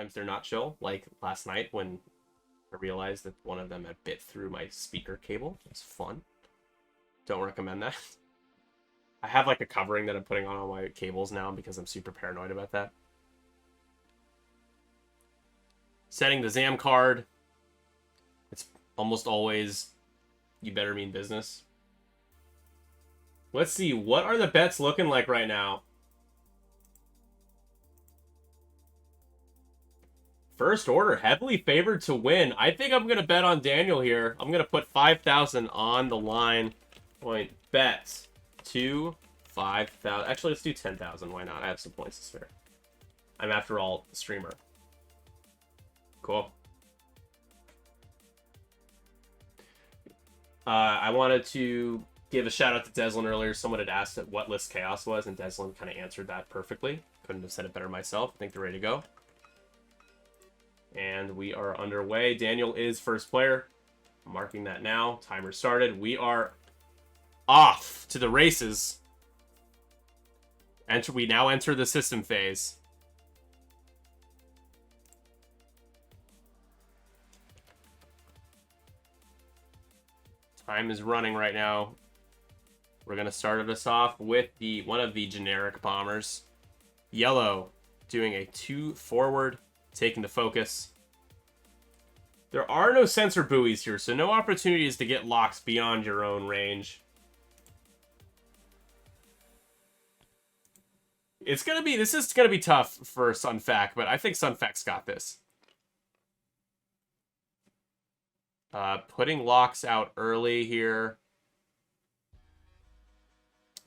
sometimes they're not chill. Like last night when I realized that one of them had bit through my speaker cable. It's fun. Don't recommend that. I have like a covering that I'm putting on all my cables now because I'm super paranoid about that. Setting the ZAM card. It's almost always you better mean business. Let's see, what are the bets looking like right now? First order, heavily favored to win. I think I'm going to bet on Daniel here. I'm going to put 5,000 on the line. Point bets. 5,000. Actually, let's do 10,000. Why not? I have some points to spare. I'm, after all, a streamer. Cool. I wanted to give a shout out to Deslin earlier. Someone had asked what list Chaos was, and Deslin kind of answered that perfectly. Couldn't have said it better myself. I think they're ready to go. And we are underway. Daniel is first player. I'm marking that now. Timer started. We are off to the races. We now enter the system phase. Time is running right now. We're going to start us off with one of the generic bombers. Yellow doing a 2 forward, taking the focus. There are no sensor buoys here, so no opportunities to get locks beyond your own range. This is gonna be tough for Sunfac, but I think Sunfac's got this. Putting locks out early here.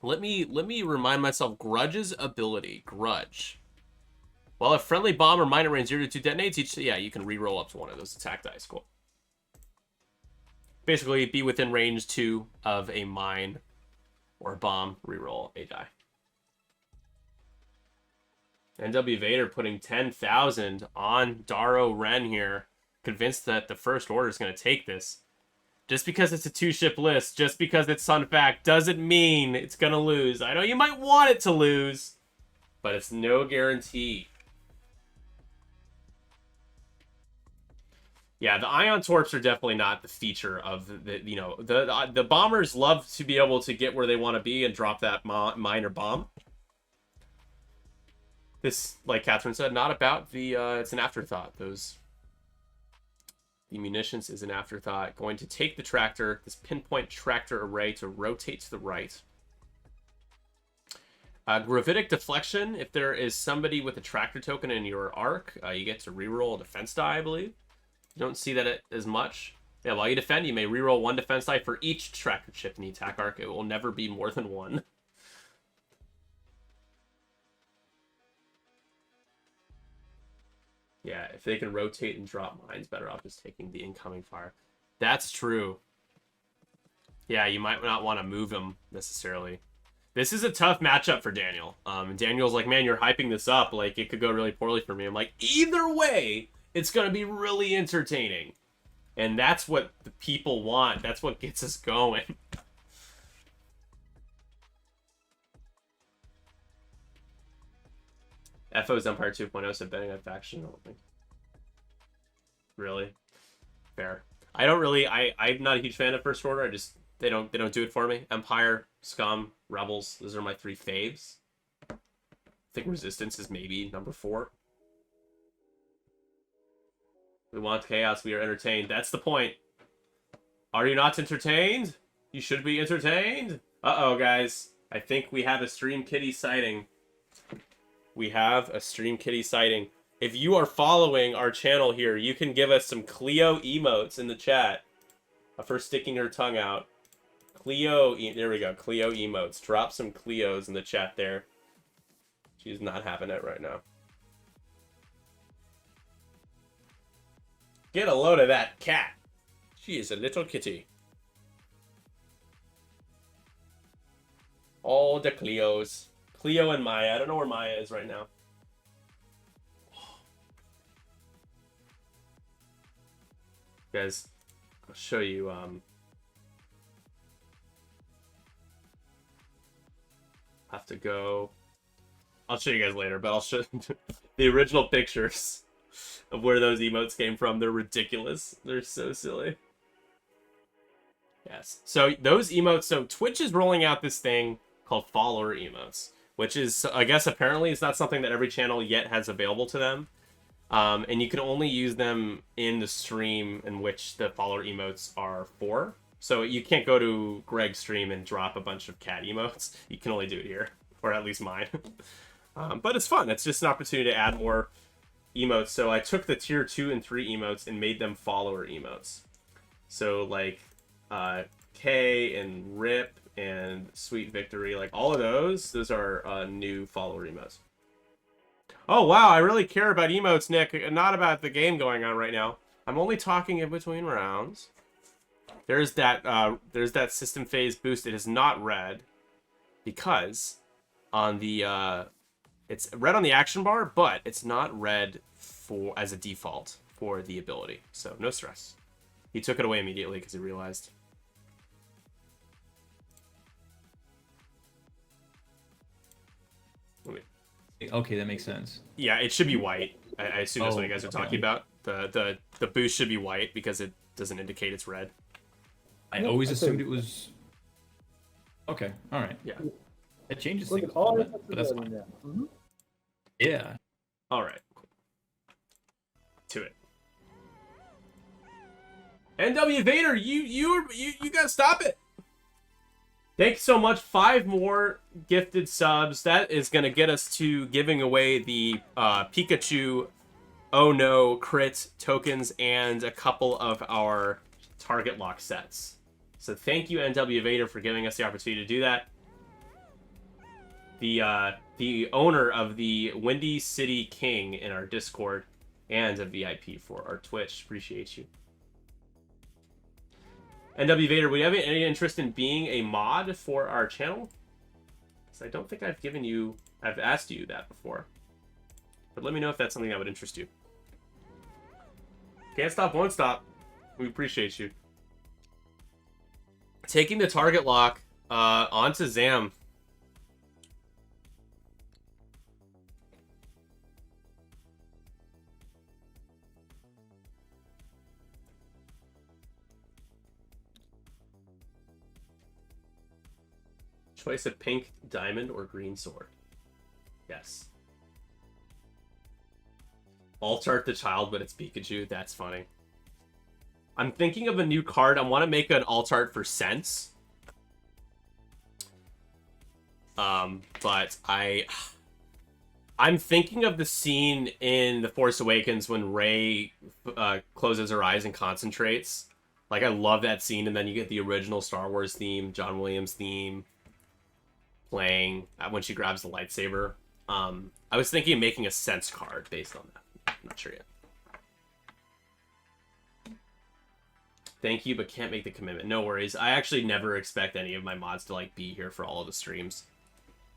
Let me remind myself Grudge's ability. Grudge. While a friendly bomb or mine at range 0 to 2 detonates yeah, you can re-roll up to one of those attack dice. Cool. Basically, be within range 2 of a mine or a bomb, re-roll a die. NW Vader putting 10,000 on Daro Ren here. Convinced that the first order is going to take this. Just because it's a 2-ship list, just because it's Sunfac, doesn't mean it's going to lose. I know you might want it to lose, but it's no guarantee. Yeah, the ion torps are definitely not the feature of the bombers love to be able to get where they want to be and drop that mine or bomb. This, like Catherine said, not about it's an afterthought. The munitions is an afterthought. Going to take the tractor, this pinpoint tractor array, to rotate to the right. Gravitic deflection. If there is somebody with a tractor token in your arc, you get to reroll a defense die, I believe. You don't see that as much. Yeah, while you defend, you may reroll 1 defense die for each tractor chip in the attack arc. It will never be more than 1. Yeah, if they can rotate and drop mines, better off just taking the incoming fire. That's true. Yeah, you might not want to move him necessarily. This is a tough matchup for Daniel. Daniel's like, man, you're hyping this up. Like, it could go really poorly for me. I'm like, either way, it's going to be really entertaining. And that's what the people want. That's what gets us going. FO's Empire 2.0 said betting that faction only. Really? Fair. I don't really, I'm not a huge fan of First Order. They don't do it for me. Empire, Scum, Rebels, those are my 3 faves. I think Resistance is maybe number 4. We want chaos, we are entertained. That's the point. Are you not entertained? You should be entertained. Uh-oh, guys. I think we have a Stream Kitty sighting. We have a Stream Kitty sighting. If you are following our channel here, you can give us some Cleo emotes in the chat for sticking her tongue out. There we go. Cleo emotes. Drop some Cleos in the chat there. She's not having it right now. Get a load of that cat. She is a little kitty. All the Cleos. Cleo and Maya. I don't know where Maya is right now. Guys, I'll show you. Have to go. I'll show you guys later, but I'll show the original pictures of where those emotes came from. They're ridiculous. They're so silly. Yes. So those emotes, so Twitch is rolling out this thing called follower emotes, which is, I guess, apparently it's not something that every channel yet has available to them. And you can only use them in the stream in which the follower emotes are for. So you can't go to Greg's stream and drop a bunch of cat emotes. You can only do it here, or at least mine. But it's fun. It's just an opportunity to add more emotes. So I took the tier 2 and 3 emotes and made them follower emotes. So like K and Rip and Sweet Victory, like all of those are new follower emotes. Oh wow, I really care about emotes, Nick, not about the game going on right now. I'm only talking in between rounds. There's that system phase boost. It is not red because on the it's red on the action bar, but it's not red for as a default for the ability. So no stress. He took it away immediately because he realized. Okay, that makes sense. Yeah, it should be white. I assume that's what you guys are talking about. The boost should be white because it doesn't indicate it's red. I always assumed it was. Okay, all right. Yeah. It changes things a little bit, but that's fine. Yeah. All right. To it. NW Vader, you gotta stop it. Thanks so much. 5 more gifted subs. That is going to get us to giving away the Pikachu Oh No crit tokens and a couple of our target lock sets. So thank you, NW Vader, for giving us the opportunity to do that. The owner of the Windy City King in our Discord and a VIP for our Twitch. Appreciate you. NW Vader, would you have any interest in being a mod for our channel? So I don't think I've asked you that before. But let me know if that's something that would interest you. Can't stop, won't stop. We appreciate you. Taking the target lock onto Zam. Choice of pink diamond or green sword. Yes. Alt-art the child, but it's Pikachu. That's funny. I'm thinking of a new card. I want to make an alt-art for Sense. But I'm thinking of the scene in The Force Awakens when Rey closes her eyes and concentrates. Like, I love that scene, and then you get the original Star Wars theme, John Williams theme, playing when she grabs the lightsaber. I was thinking of making a Sense card based on that. I'm not sure yet. Thank you, but can't make the commitment. No worries. I actually never expect any of my mods to like be here for all of the streams.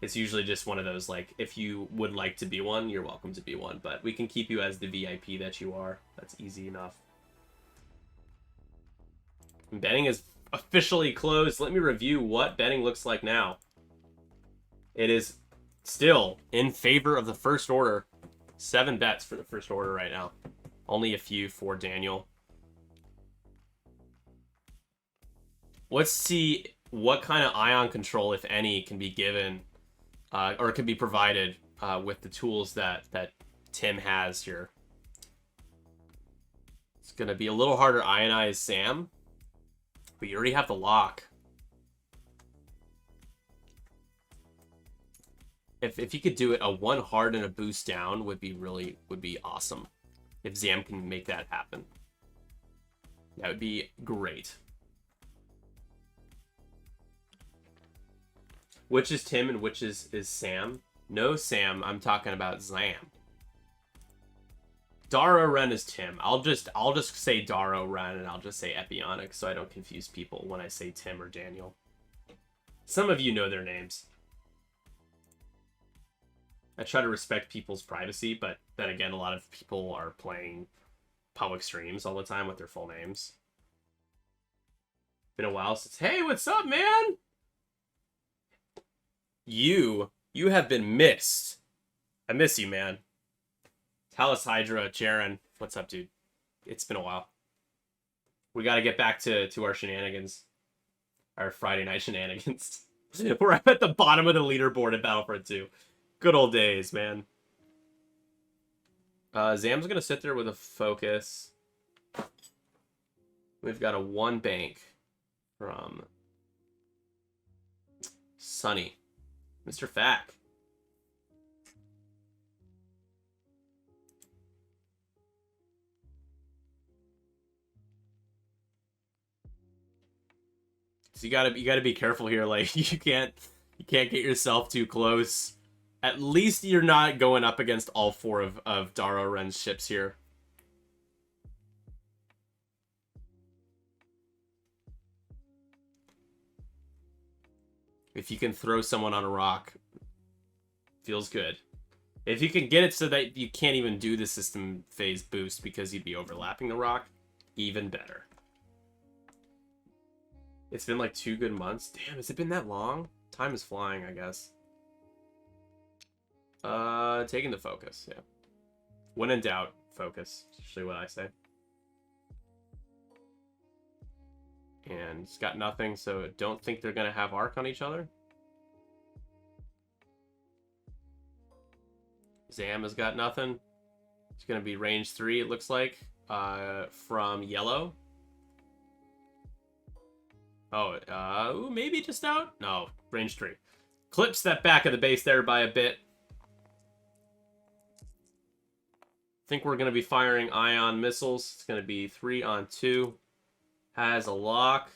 It's usually just one of those, like, if you would like to be one, you're welcome to be one, but we can keep you as the VIP that you are. That's easy enough. Betting is officially closed. Let me review what betting looks like now. It is still in favor of the first order. 7 bets for the first order right now. Only a few for Daniel. Let's see what kind of ion control, if any, can be given or can be provided with the tools that Tim has here. It's going to be a little harder ionize Sam, but you already have the lock. If you could do it, a 1 hard and a boost down would be awesome. If Zam can make that happen, that would be great. Which is Tim and which is Sam? No, Sam. I'm talking about Zam. Daro Ren is Tim. I'll just say Daro Ren and I'll just say Epionic so I don't confuse people when I say Tim or Daniel. Some of you know their names. I try to respect people's privacy, but then again, a lot of people are playing public streams all the time with their full names. Been a while since... Hey, what's up, man? You have been missed. I miss you, man. Talus Hydra, Jaren. What's up, dude? It's been a while. We got to get back to our shenanigans. Our Friday night shenanigans. We're at the bottom of the leaderboard at Battlefront 2. Good old days, man. Zam's going to sit there with a focus. We've got a 1 bank from Sunny. Mr. Fack. So you gotta be careful here. Like you can't get yourself too close. At least you're not going up against all 4 of Dara Ren's ships here. If you can throw someone on a rock, feels good. If you can get it so that you can't even do the system phase boost because you'd be overlapping the rock, even better. It's been like 2 good months. Damn, has it been that long? Time is flying, I guess. Taking the focus, yeah. When in doubt, focus. That's usually what I say. And it's got nothing, so don't think they're gonna have arc on each other. Zam has got nothing. It's gonna be range 3, it looks like, from yellow. Oh, maybe just out? No, range 3. Clips that back of the base there by a bit. Think we're going to be firing ion missiles. It's going to be 3 on 2. Has a lock.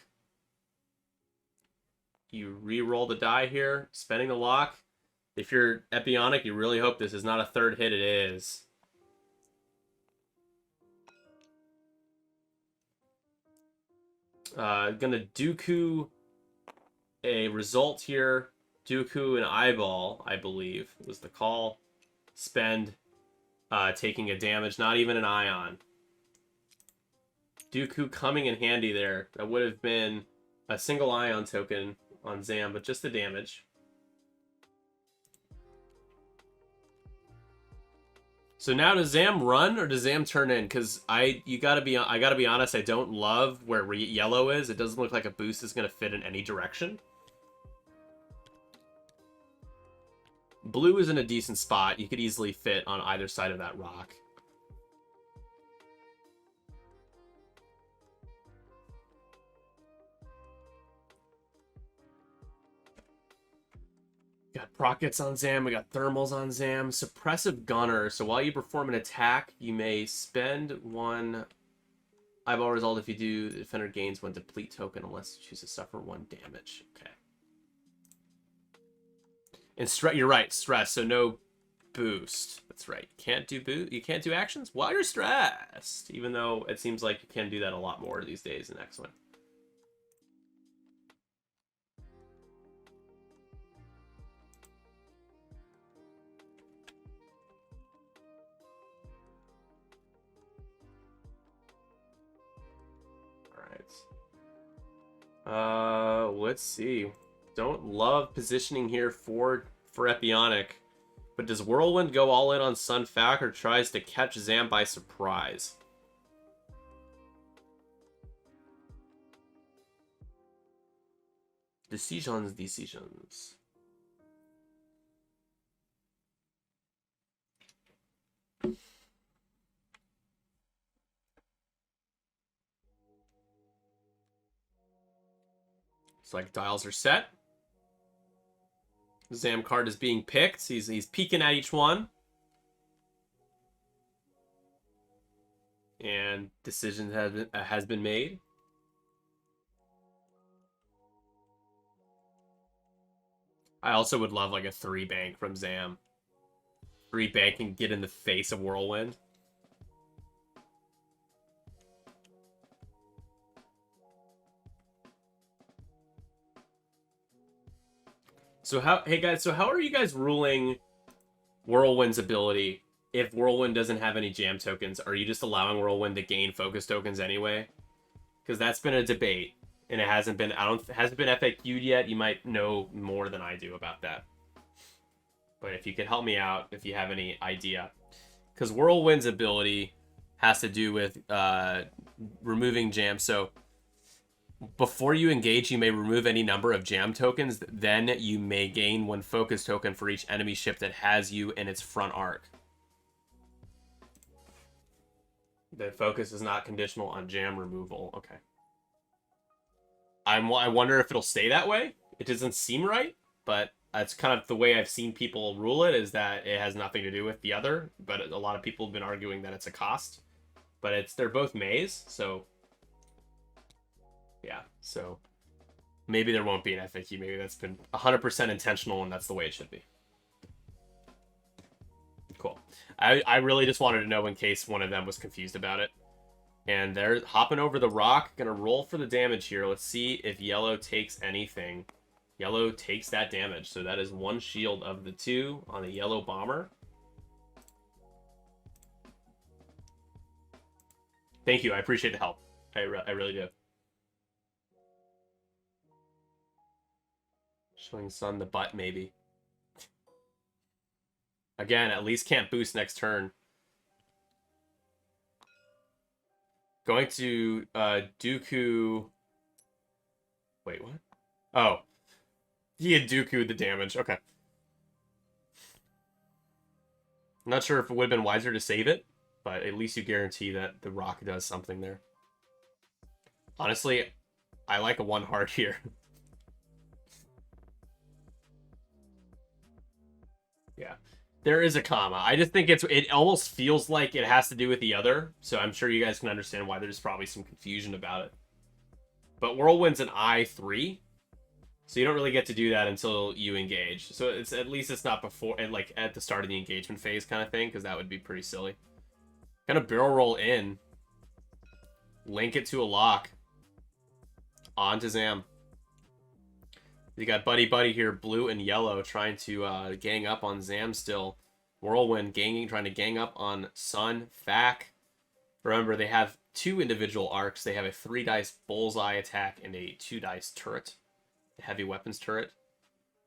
You re-roll the die here, spending the lock. If you're Epionic, you really hope this is not a 3rd hit. It is. Gonna Dooku a result here. Dooku an eyeball, I believe, was the call. Spend, taking a damage, not even an ion. Dooku coming in handy there. That would have been a single ion token on Zam, but just the damage. So now does Zam run or does Zam turn in? Because I gotta be honest, I don't love where yellow is. It doesn't look like a boost is gonna fit in any direction. Blue is in a decent spot. You could easily fit on either side of that rock. Got rockets on Zam, we got thermals on Zam. Suppressive Gunner, so while you perform an attack, you may spend 1 eyeball result. If you do, the defender gains 1 deplete token unless you choose to suffer 1 damage. Okay. And you're right, stress, so no boost. That's right. You can't do actions while you're stressed, even though it seems like you can do that a lot more these days in X-Wing. Let's see. Don't love positioning here for Epionic, but does Whirlwind go all in on Sun Fac or tries to catch Zam by surprise? Decisions. Like dials are set. Zam card is being picked. He's peeking at each one. And decision has been made. I also would love like a 3 bank from Zam. 3 bank and get in the face of Whirlwind. So hey guys, so how are you guys ruling Whirlwind's ability if Whirlwind doesn't have any jam tokens? Are you just allowing Whirlwind to gain focus tokens anyway? Because that's been a debate, and it hasn't been FAQ'd yet. You might know more than I do about that. But if you could help me out, if you have any idea. because Whirlwind's ability has to do with removing jam. So before you engage, you may remove any number of jam tokens. Then you may gain 1 focus token for each enemy ship that has you in its front arc. The focus is not conditional on jam removal. Okay. I wonder if it'll stay that way. It doesn't seem right, but that's kind of the way I've seen people rule it, is that it has nothing to do with the other. But a lot of people have been arguing that it's a cost. But they're both maze, so yeah. So maybe there won't be an FAQ. Maybe that's been 100% intentional, and that's the way it should be. Cool. I really just wanted to know in case one of them was confused about it. And they're hopping over the rock. Gonna roll for the damage here. Let's see if yellow takes anything. Yellow takes that damage. So that is 1 shield of the 2 on the yellow bomber. Thank you. I appreciate the help. I really do. Showing Sun the butt, maybe. Again, at least can't boost next turn. Going to Dooku. Wait, what? Oh. He had Dooku the damage. Okay. I'm not sure if it would have been wiser to save it, but at least you guarantee that the rock does something there. Honestly, I like a 1 heart here. Yeah. There is a comma. I just think it almost feels like it has to do with the other, so I'm sure you guys can understand why there's probably some confusion about it. But Whirlwind's an I3, so you don't really get to do that until you engage. So it's at least it's not before, like at the start of the engagement phase kind of thing, because that would be pretty silly. Kind of barrel roll in, link it to a lock, onto Zam. You got Buddy here, blue and yellow, trying to gang up on Zam still. Whirlwind trying to gang up on Sun, Fac. Remember, they have 2 individual arcs. They have a 3-dice bullseye attack and a 2-dice turret. The heavy weapons turret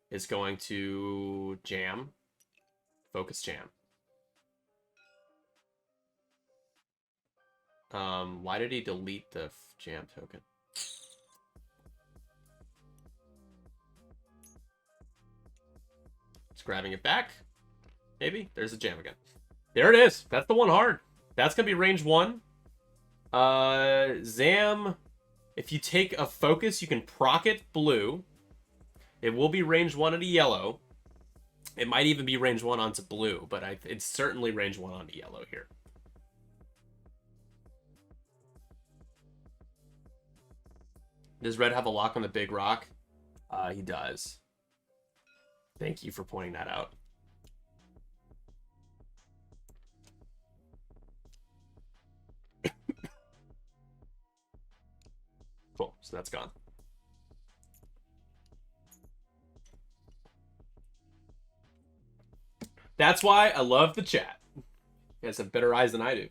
is going to jam. Focus jam. Why did he delete the jam token? Grabbing it back. Maybe. There's a jam again. There it is. That's the 1 hard. That's going to be range 1. Zam, if you take a focus, you can proc it blue. It will be range 1 onto yellow. It might even be range 1 onto blue, but it's certainly range 1 onto yellow here. Does red have a lock on the big rock? He does. Thank you for pointing that out. Cool, so that's gone. That's why I love the chat. You guys have better eyes than I do.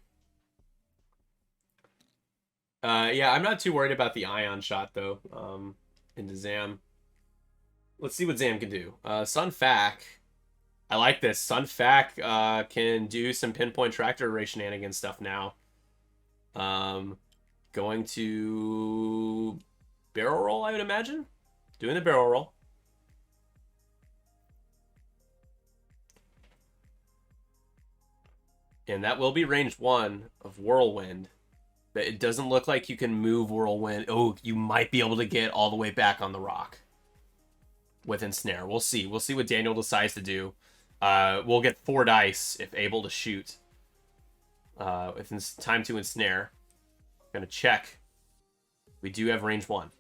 Yeah, I'm not too worried about the ion shot, though, into Zam. Let's see what Zam can do. Sun Fac. I like this. Sun Fac can do some pinpoint tractor array shenanigans stuff now. Going to barrel roll, I would imagine. Doing the barrel roll. And that will be range 1 of Whirlwind. But it doesn't look like you can move Whirlwind. Oh, you might be able to get all the way back on the rock with Ensnare. We'll see. We'll see what Daniel decides to do. We'll get 4 dice if able to shoot. If it's time to Ensnare. Gonna check. We do have range 1.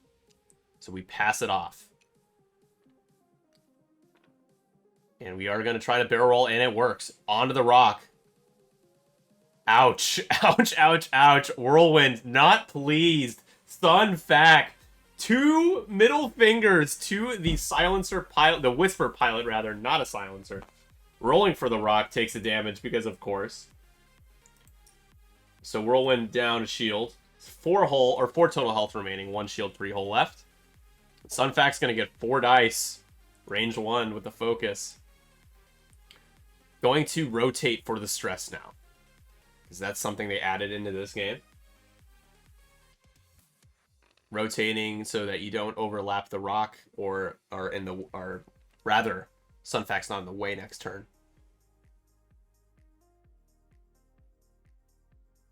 So we pass it off. And we are going to try to barrel roll, and it works. Onto the rock. Ouch. Ouch, ouch, ouch. Whirlwind, not pleased. Sun Fac. 2 middle fingers to the silencer pilot, the whisper pilot, rather, not a silencer. Rolling for the rock takes the damage because, of course. So Whirlwind down a shield. 4 total health remaining. 1 shield, 3 hull left. Sun Fac's going to get 4 dice. Range 1 with the focus. Going to rotate for the stress now. Is that something they added into this game? Rotating so that you don't overlap the rock, or rather, Sunfac's not in the way next turn.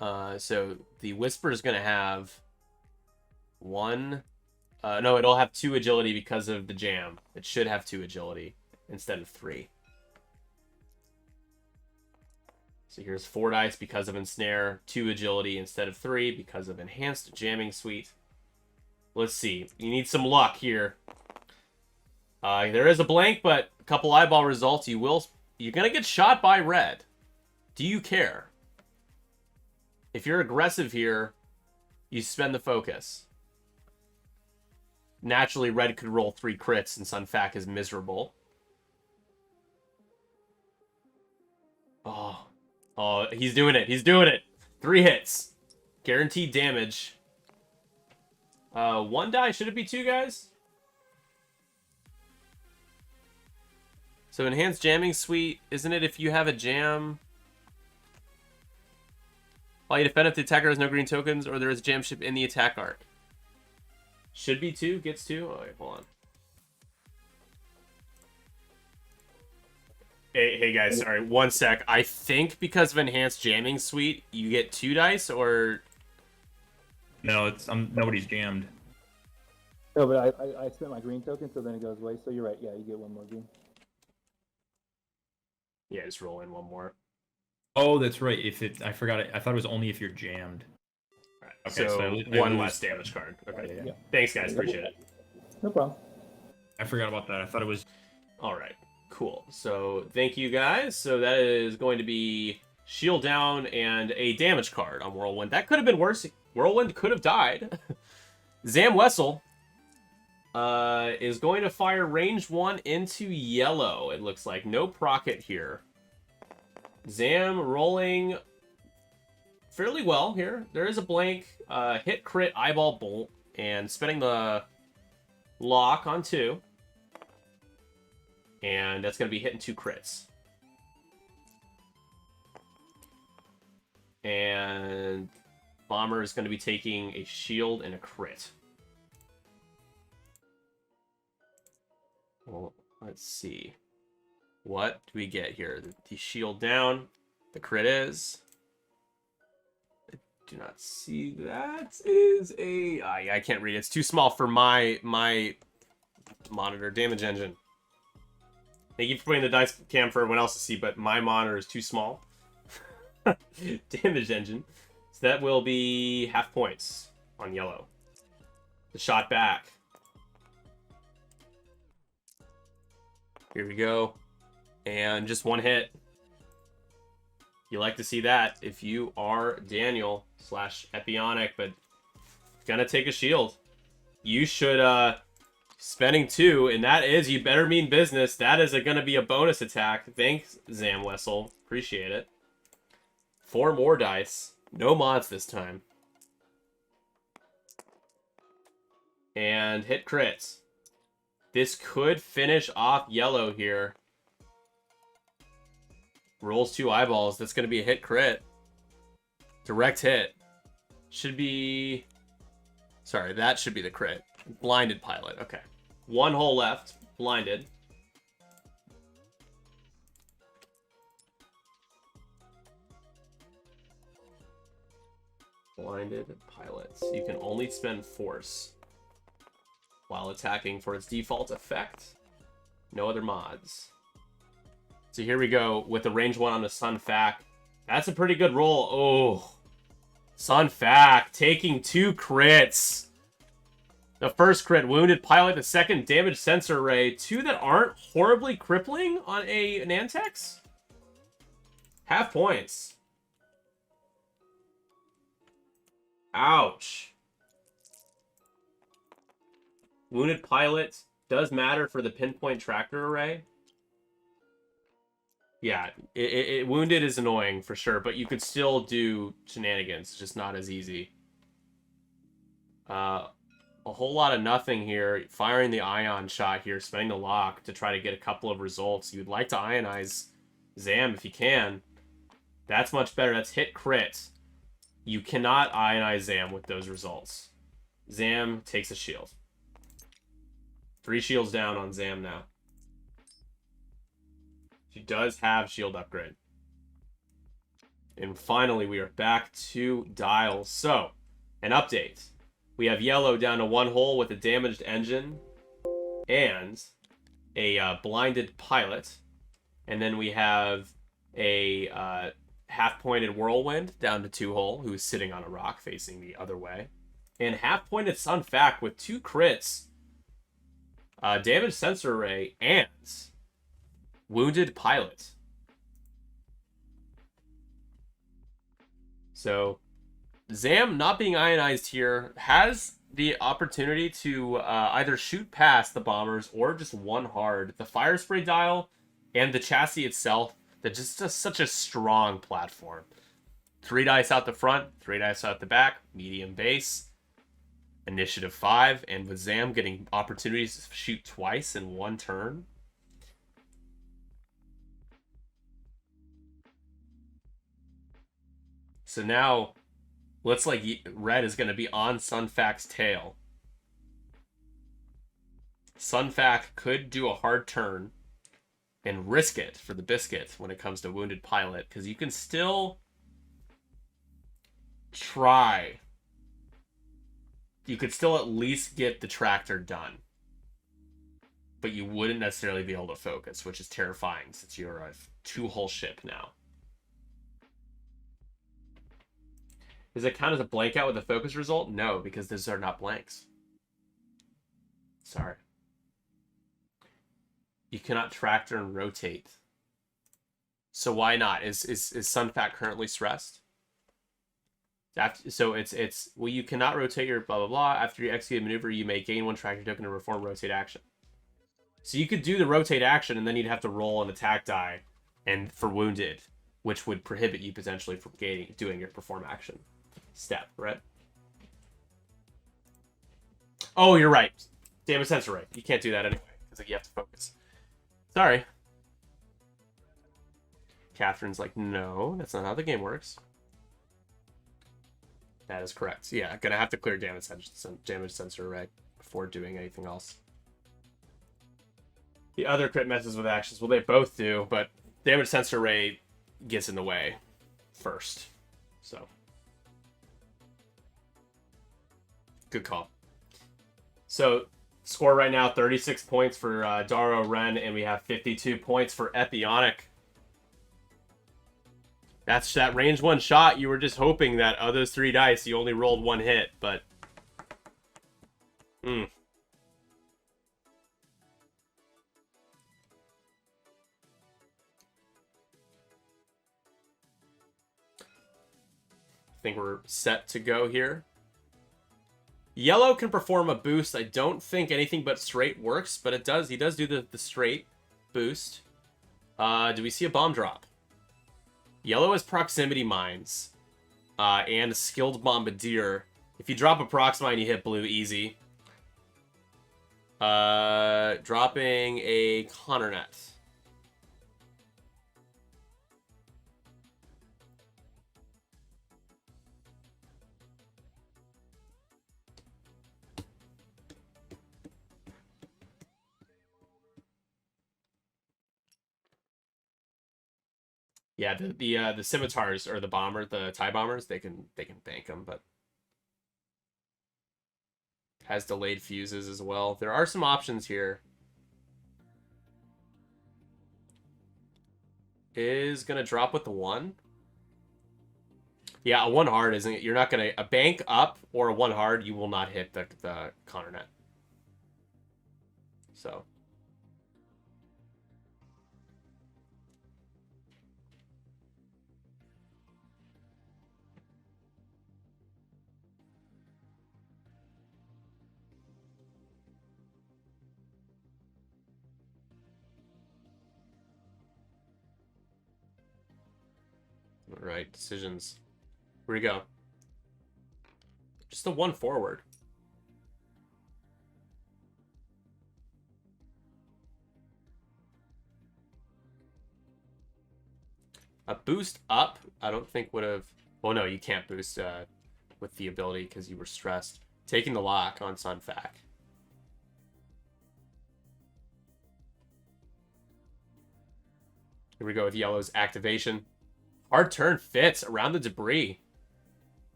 So the Whisper is going to have 1. No, it'll have 2 agility because of the jam. It should have 2 agility instead of 3. So here's 4 dice because of Ensnare, 2 agility instead of 3 because of Enhanced Jamming Suite. Let's see. You need some luck here. There is a blank, but a couple eyeball results. You're going to get shot by red. Do you care? If you're aggressive here, you spend the focus. Naturally, red could roll 3 crits, and Sunfac is miserable. Oh, he's doing it. He's doing it. 3 hits. Guaranteed damage. 1 die. Should it be 2, guys? So Enhanced Jamming Suite, isn't it if you have a jam? While you defend if the attacker has no green tokens or there is a jam ship in the attack arc. Should be 2, gets 2. Oh, wait, hold on. Hey guys, sorry, 1 sec. I think because of Enhanced Jamming Suite, you get 2 dice, or... No, nobody's jammed. No, but I spent my green token, so then it goes away. So you're right. Yeah, you get 1 more green. Yeah, just roll in 1 more. Oh, that's right. I forgot it. I thought it was only if you're jammed. Right. Okay, so 1 less damage card. Okay. Yeah. Thanks, guys. Appreciate it. No problem. I forgot about that. I thought it was... All right. Cool. So thank you, guys. So that is going to be shield down and a damage card on Whirlwind. That could have been worse. Whirlwind could have died. Zam Wessel is going to fire range 1 into yellow. It looks like no procket here. Zam rolling fairly well here. There is a blank, hit, crit, eyeball, bolt, and spending the lock on 2. And that's going to be hitting 2 crits. And Bomber is going to be taking a shield and a crit. Well, let's see. What do we get here? The shield down. The crit is... I do not see that. Is a... I can't read it. It's too small for my monitor. Damage engine. Thank you for putting the dice cam for everyone else to see, but my monitor is too small. Damage engine. So that will be half points on yellow. The shot back. Here we go. And just 1 hit. You like to see that if you are Daniel / Epionic, but gonna take a shield. You should, spending 2, and that is, you better mean business. That is going to be a bonus attack. Thanks, Zam Wessel. Appreciate it. 4 more dice. No mods this time. And hit crits. This could finish off yellow here. Rolls 2 eyeballs. That's going to be a hit crit. Direct hit. Should be... Sorry, that should be the crit. Blinded pilot. Okay. 1 hole left. Blinded. Blinded pilots. You can only spend force while attacking for its default effect. No other mods. So here we go with the range 1 on the Sunfac. That's a pretty good roll. Oh. Sunfac taking 2 crits. The first crit, wounded pilot. The second, damage sensor ray. 2 that aren't horribly crippling on a Nantex. Half points. Ouch. Wounded pilot does matter for the pinpoint tractor array. Yeah, wounded is annoying for sure, but you could still do shenanigans. Just not as easy. A whole lot of nothing here. Firing the ion shot here, spending the lock to try to get a couple of results. You'd like to ionize Zam if you can. That's much better. That's hit crit. You cannot ionize Zam with those results. Zam takes a shield. 3 shields down on Zam now. She does have shield upgrade. And finally, we are back to dials. So, an update. We have yellow down to 1 hole with a damaged engine and a blinded pilot. And then we have a half-pointed whirlwind down to 2 hole, who is sitting on a rock facing the other way. And half-pointed Sun Fac with 2 crits, damaged sensor array, and wounded pilot. So, Zam not being ionized here has the opportunity to either shoot past the bombers or just one hard. The fire spray dial and the chassis itself, that just such a strong platform. 3 dice out the front, 3 dice out the back, medium base, initiative 5, and with Zam getting opportunities to shoot twice in 1 turn. So now, looks like red is going to be on Sun Fac's tail. Sun Fac could do a hard turn and risk it for the biscuit when it comes to wounded pilot, because you can still try. You could still at least get the tractor done, but you wouldn't necessarily be able to focus, which is terrifying since you're a 2-hull ship now. Does it count as a blank out with a focus result? No, because those are not blanks. Sorry. You cannot tractor and rotate. So why not? Is Sun Fac currently stressed? So it's well, you cannot rotate your blah blah blah. After you execute a maneuver, you may gain 1 tractor token to perform rotate action. So you could do the rotate action, and then you'd have to roll an attack die, and for wounded, which would prohibit you potentially from doing your perform action step, right? Oh, you're right. Damage sensor right. You can't do that anyway because you have to focus. Sorry. Catherine's like, no, that's not how the game works. That is correct. Yeah, gonna have to clear damage sensor array before doing anything else. The other crit messes with actions. Well, they both do, but damage sensor array gets in the way first. So, good call. So, score right now, 36 points for Daro Ren, and we have 52 points for Epionic. That's that range 1 shot. You were just hoping that of those 3 dice, you only rolled 1 hit, but... I think we're set to go here. Yellow can perform a boost. I don't think anything but straight works, but it does. He does do the straight boost. Do we see a bomb drop? Yellow has proximity mines and a skilled bombardier. If you drop a prox mine, you hit blue easy. Dropping a Connor net. Yeah, the scimitars or the TIE bombers, they can bank them, but has delayed fuses as well. There are some options here. Is gonna drop with the 1. Yeah, a 1 hard isn't it? You're not gonna a bank up or a 1 hard. You will not hit the Connor net. So. All right, decisions. Where do you go? Just the 1 forward. A boost up, I don't think would have... Well, no, you can't boost with the ability because you were stressed. Taking the lock on Sunfac. Here we go with yellow's activation. Hard turn fits around the debris.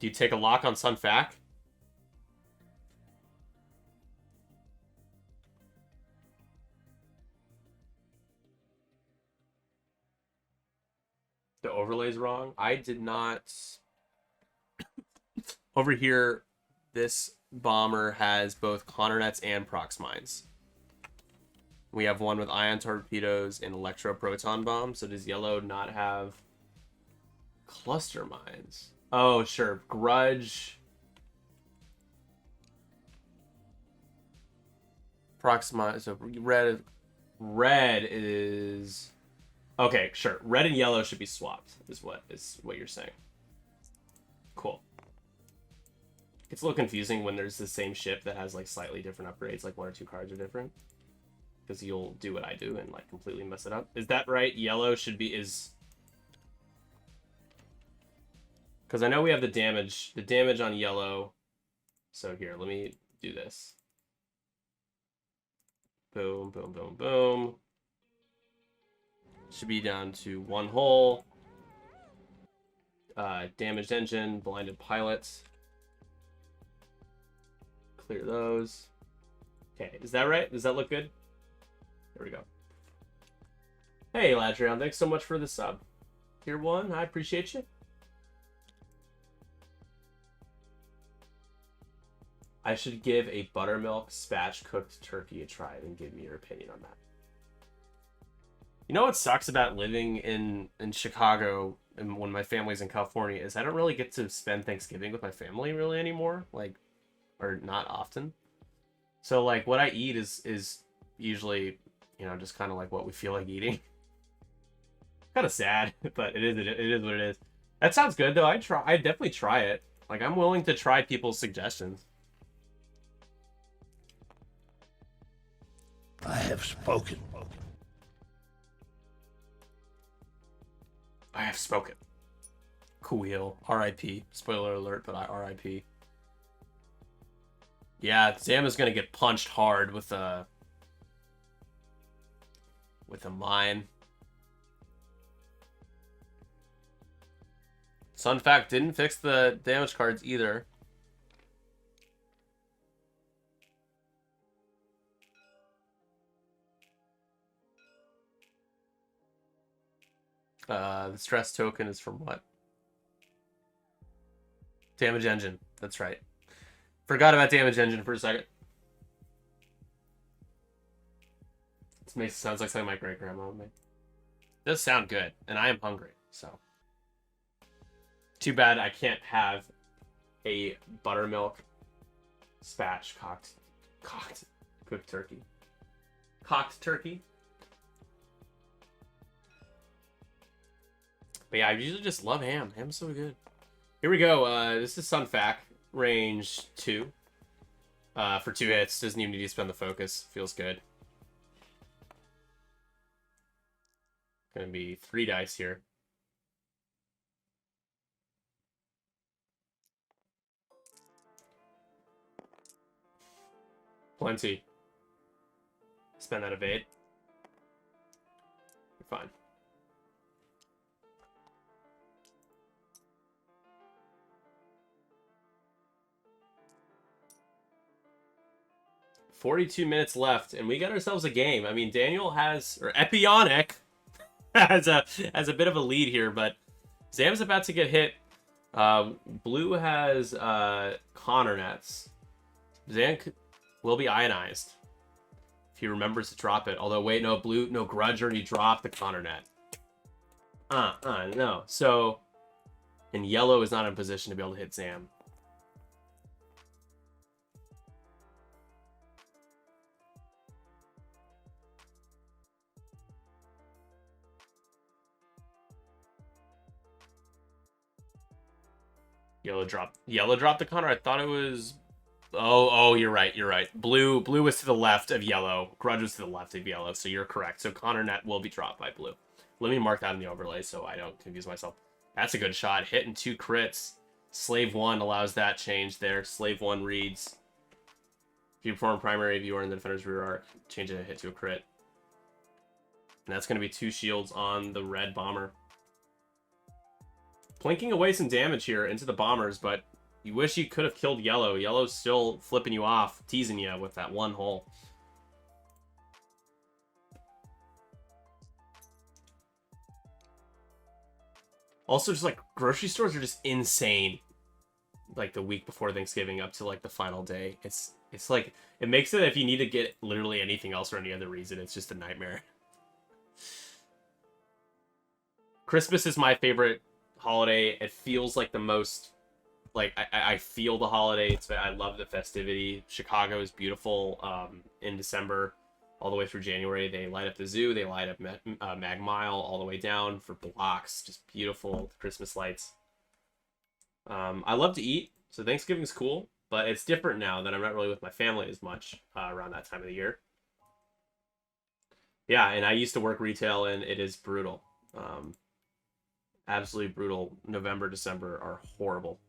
Do you take a lock on Sunfac? The overlay's wrong. I did not. Over here, this bomber has both Connor nets and prox mines. We have one with ion torpedoes and electro proton bombs. So does yellow not have cluster mines? Oh, sure. Grudge. Prox mines. So red is... Okay, sure. Red and yellow should be swapped, is what you're saying. Cool. It's a little confusing when there's the same ship that has like slightly different upgrades, like 1 or 2 cards are different. Because you'll do what I do and like completely mess it up. Is that right? Yellow should be because I know we have the damage on yellow. So here, let me do this. Boom, boom, boom, boom. Should be down to 1 hull. Damaged engine, blinded pilots. Clear those. Okay, is that right? Does that look good? There we go. Hey, Ladrion, thanks so much for the sub. Tier 1, I appreciate you. I should give a buttermilk spatch cooked turkey a try and give me your opinion on that. You know what sucks about living in Chicago and when my family's in California is I don't really get to spend Thanksgiving with my family really anymore, like, or not often. So like what I eat is usually, you know, just kind of like what we feel like eating. Kind of sad, but it is what it is. That sounds good though. I'd definitely try it. Like I'm willing to try people's suggestions. I have spoken. I have spoken. Cool. R.I.P. Spoiler alert, but R.I.P. Yeah, Zam is gonna get punched hard with a mine. Sunfac didn't fix the damage cards either. The stress token is from what? Damage engine. That's right. Forgot about damage engine for a second. This sounds like something my great grandma would make. It does sound good, and I am hungry, so. Too bad I can't have a buttermilk spatch cooked turkey. Cocked turkey. But yeah, I usually just love ham. Ham's so good. Here we go. This is Sunfac, range 2. For 2 hits. Doesn't even need to spend the focus. Feels good. Gonna be 3 dice here. Plenty. Spend that evade. You're fine. $42 minutes left, and we got ourselves a game. I mean, Daniel has, or Epionic has a bit of a lead here, but Zam's about to get hit. Blue has Connor nets. Zam will be ionized if he remembers to drop it. Although, wait, no, Blue, no, Grudge already dropped the Connor net. No. So, and yellow is not in position to be able to hit Zam. Yellow dropped the Connor. I thought it was... Oh, you're right. Blue was to the left of yellow. Grudge was to the left of yellow, so you're correct. So Connor net will be dropped by blue. Let me mark that in the overlay so I don't confuse myself. That's a good shot. Hitting 2 crits. Slave 1 allows that change there. Slave 1 reads. If you perform primary, if you are in the defender's rear arc, change a hit to a crit. And that's going to be 2 shields on the red bomber. Plinking away some damage here into the bombers, but you wish you could have killed yellow. Yellow's still flipping you off, teasing you with that 1 hole. Also, just like grocery stores are just insane. Like the week before Thanksgiving up to like the final day. It's like, it makes it, if you need to get literally anything else for any other reason, it's just a nightmare. Christmas is my favorite holiday. It feels like the most, like, I feel the holiday. I love the festivity. Chicago is beautiful in December all the way through January. They light up the zoo. They light up Mag Mile all the way down for blocks. Just beautiful Christmas lights. I love to eat, so Thanksgiving's cool, but it's different now that I'm not really with my family as much around that time of the year. Yeah, and I used to work retail, and it is brutal. Absolutely brutal. November, December are horrible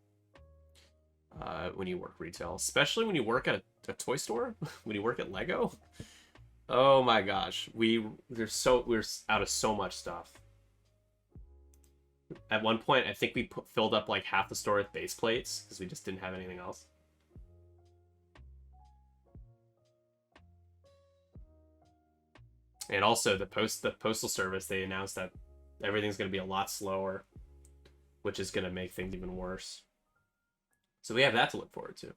when you work retail, especially when you work at a toy store, when you work at Lego. Oh my gosh, we're out of so much stuff. At one point, I think we filled up like half the store with base plates because we just didn't have anything else. And also the postal service, they announced that everything's going to be a lot slower, which is going to make things even worse. So we have that to look forward to.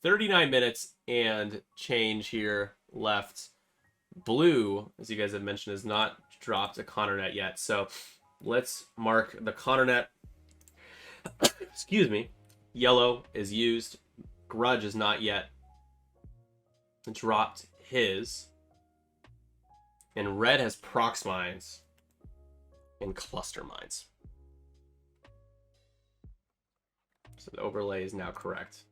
39 minutes and change here left. Blue, as you guys have mentioned, has not dropped a Connor net yet. So let's mark the Connor net. Excuse me. Yellow is used. Grudge is not yet dropped his. And red has prox mines and cluster mines. So the overlay is now correct.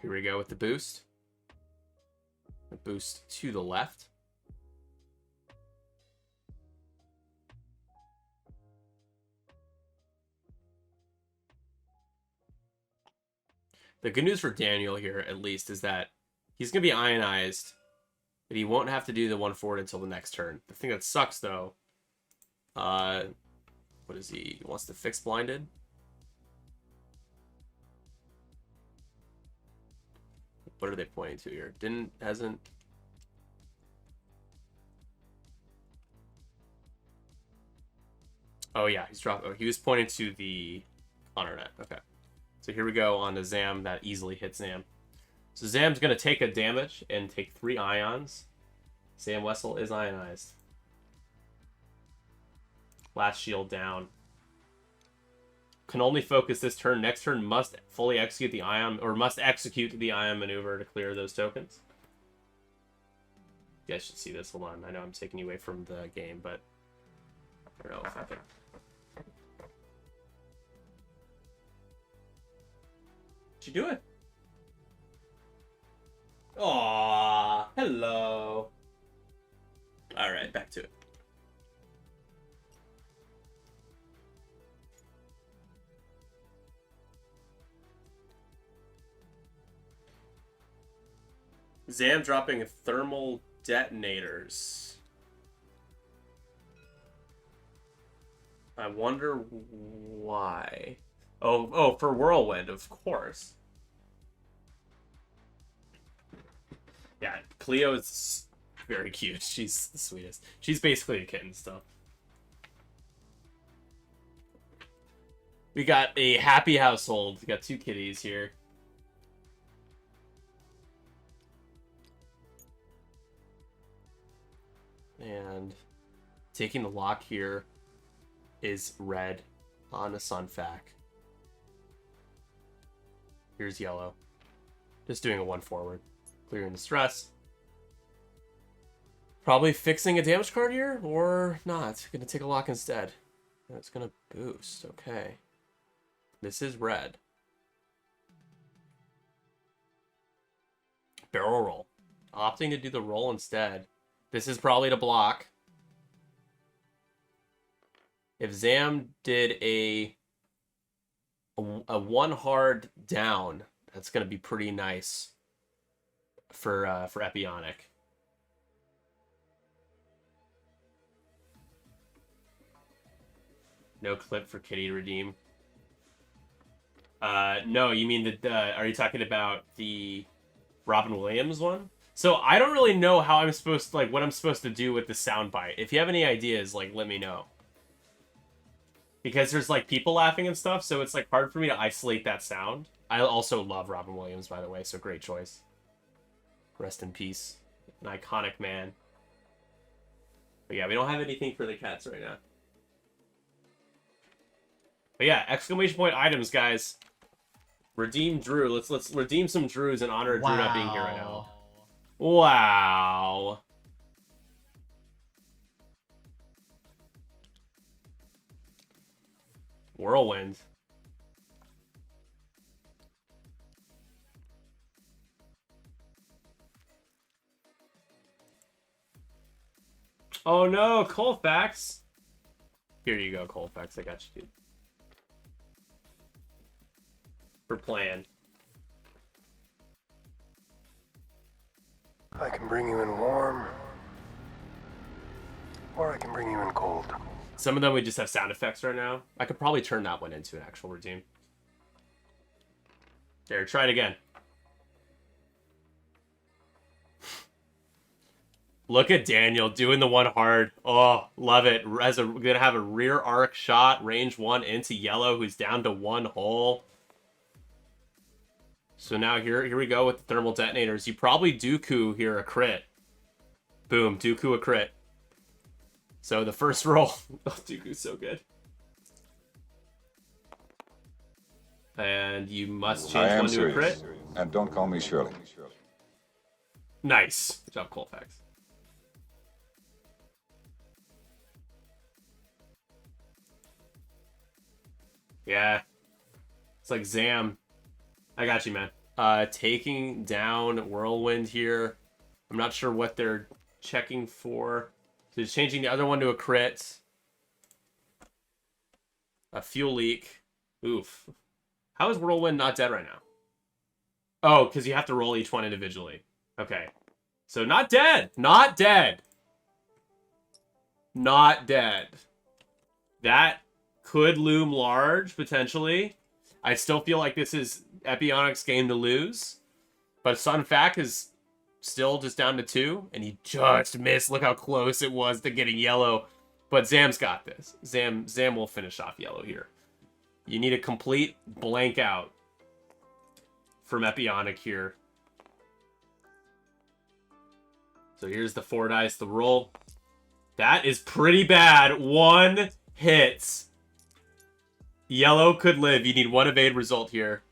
Here we go with the boost. The boost to the left. The good news for Daniel here, at least, is that he's going to be ionized, but he won't have to do the 1 forward until the next turn. The thing that sucks, though, what is he? He wants to fix blinded. What are they pointing to here? Hasn't... Oh, yeah, he's dropped. Oh, he was pointing to the Connor net. Okay. So here we go on the Zam that easily hits Zam. So Zam's going to take a damage and take 3 ions. Zam Wessel is ionized. Last shield down. Can only focus this turn. Next turn must fully execute the ion, or must execute the ion maneuver to clear those tokens. You guys should see this. Hold on. I know I'm taking you away from the game, but I don't know if I can. What you doing? Aww, hello. All right, back to it. Zam dropping thermal detonators. I wonder why. Oh, for Whirlwind, of course. Yeah, Cleo is very cute. She's the sweetest. She's basically a kitten still. We got a happy household. We got 2 kitties here. And taking the lock here is red on a Sunfac. Here's yellow. Just doing a 1 forward. Clearing the stress. Probably fixing a damage card here, or not. Gonna take a lock instead. That's gonna boost. Okay. This is red. barrel roll. Opting to do the roll instead. This is probably to block. If Zam did a one hard down, that's going to be pretty nice for Epionic. No clip for Kitty to redeem. No, you mean are you talking about the Robin Williams one? So I don't really know how I'm supposed to, what I'm supposed to do with the soundbite. If you have any ideas, let me know. Because there's, people laughing and stuff, so it's, hard for me to isolate that sound. I also love Robin Williams, by the way, so great choice. Rest in peace. An iconic man. But yeah, we don't have anything for the cats right now. But yeah, exclamation point items, guys. Redeem Drew. Let's redeem some Drews in honor of Drew not being here right now. Wow. Whirlwind. Oh no, Colfax. Here you go, Colfax. I got you, dude. For plan. I can bring you in warm, or I can bring you in cold. Some of them we just have sound effects right now. I could probably turn that one into an actual redeem. There, try it again. Look at Daniel doing the one hard. Oh, love it. Gonna have a rear arc shot, range 1 into yellow, who's down to 1 hole. So now here we go with the thermal detonators. You probably Dooku here a crit. Boom, Dooku a crit. So the first roll. Oh, Dooku's so good. And you must change one to a crit. And don't call me Shirley. Nice. Good job, Colfax. Yeah. It's like Zam. I got you, man. Taking down Whirlwind here. I'm not sure what they're checking for. So he's changing the other one to a crit. A fuel leak. Oof. How is Whirlwind not dead right now? Oh, because you have to roll each one individually. Okay. So not dead. Not dead. Not dead. That could loom large, potentially. I still feel like this is Epionic's game to lose. But Sun Fac is still just down to 2. And he just missed. Look how close it was to getting yellow. But Zam's got this. Zam will finish off yellow here. You need a complete blank out from Epionic here. So here's the 4 dice, the roll. That is pretty bad. 1 hit. Yellow could live. You need 1 evade result here.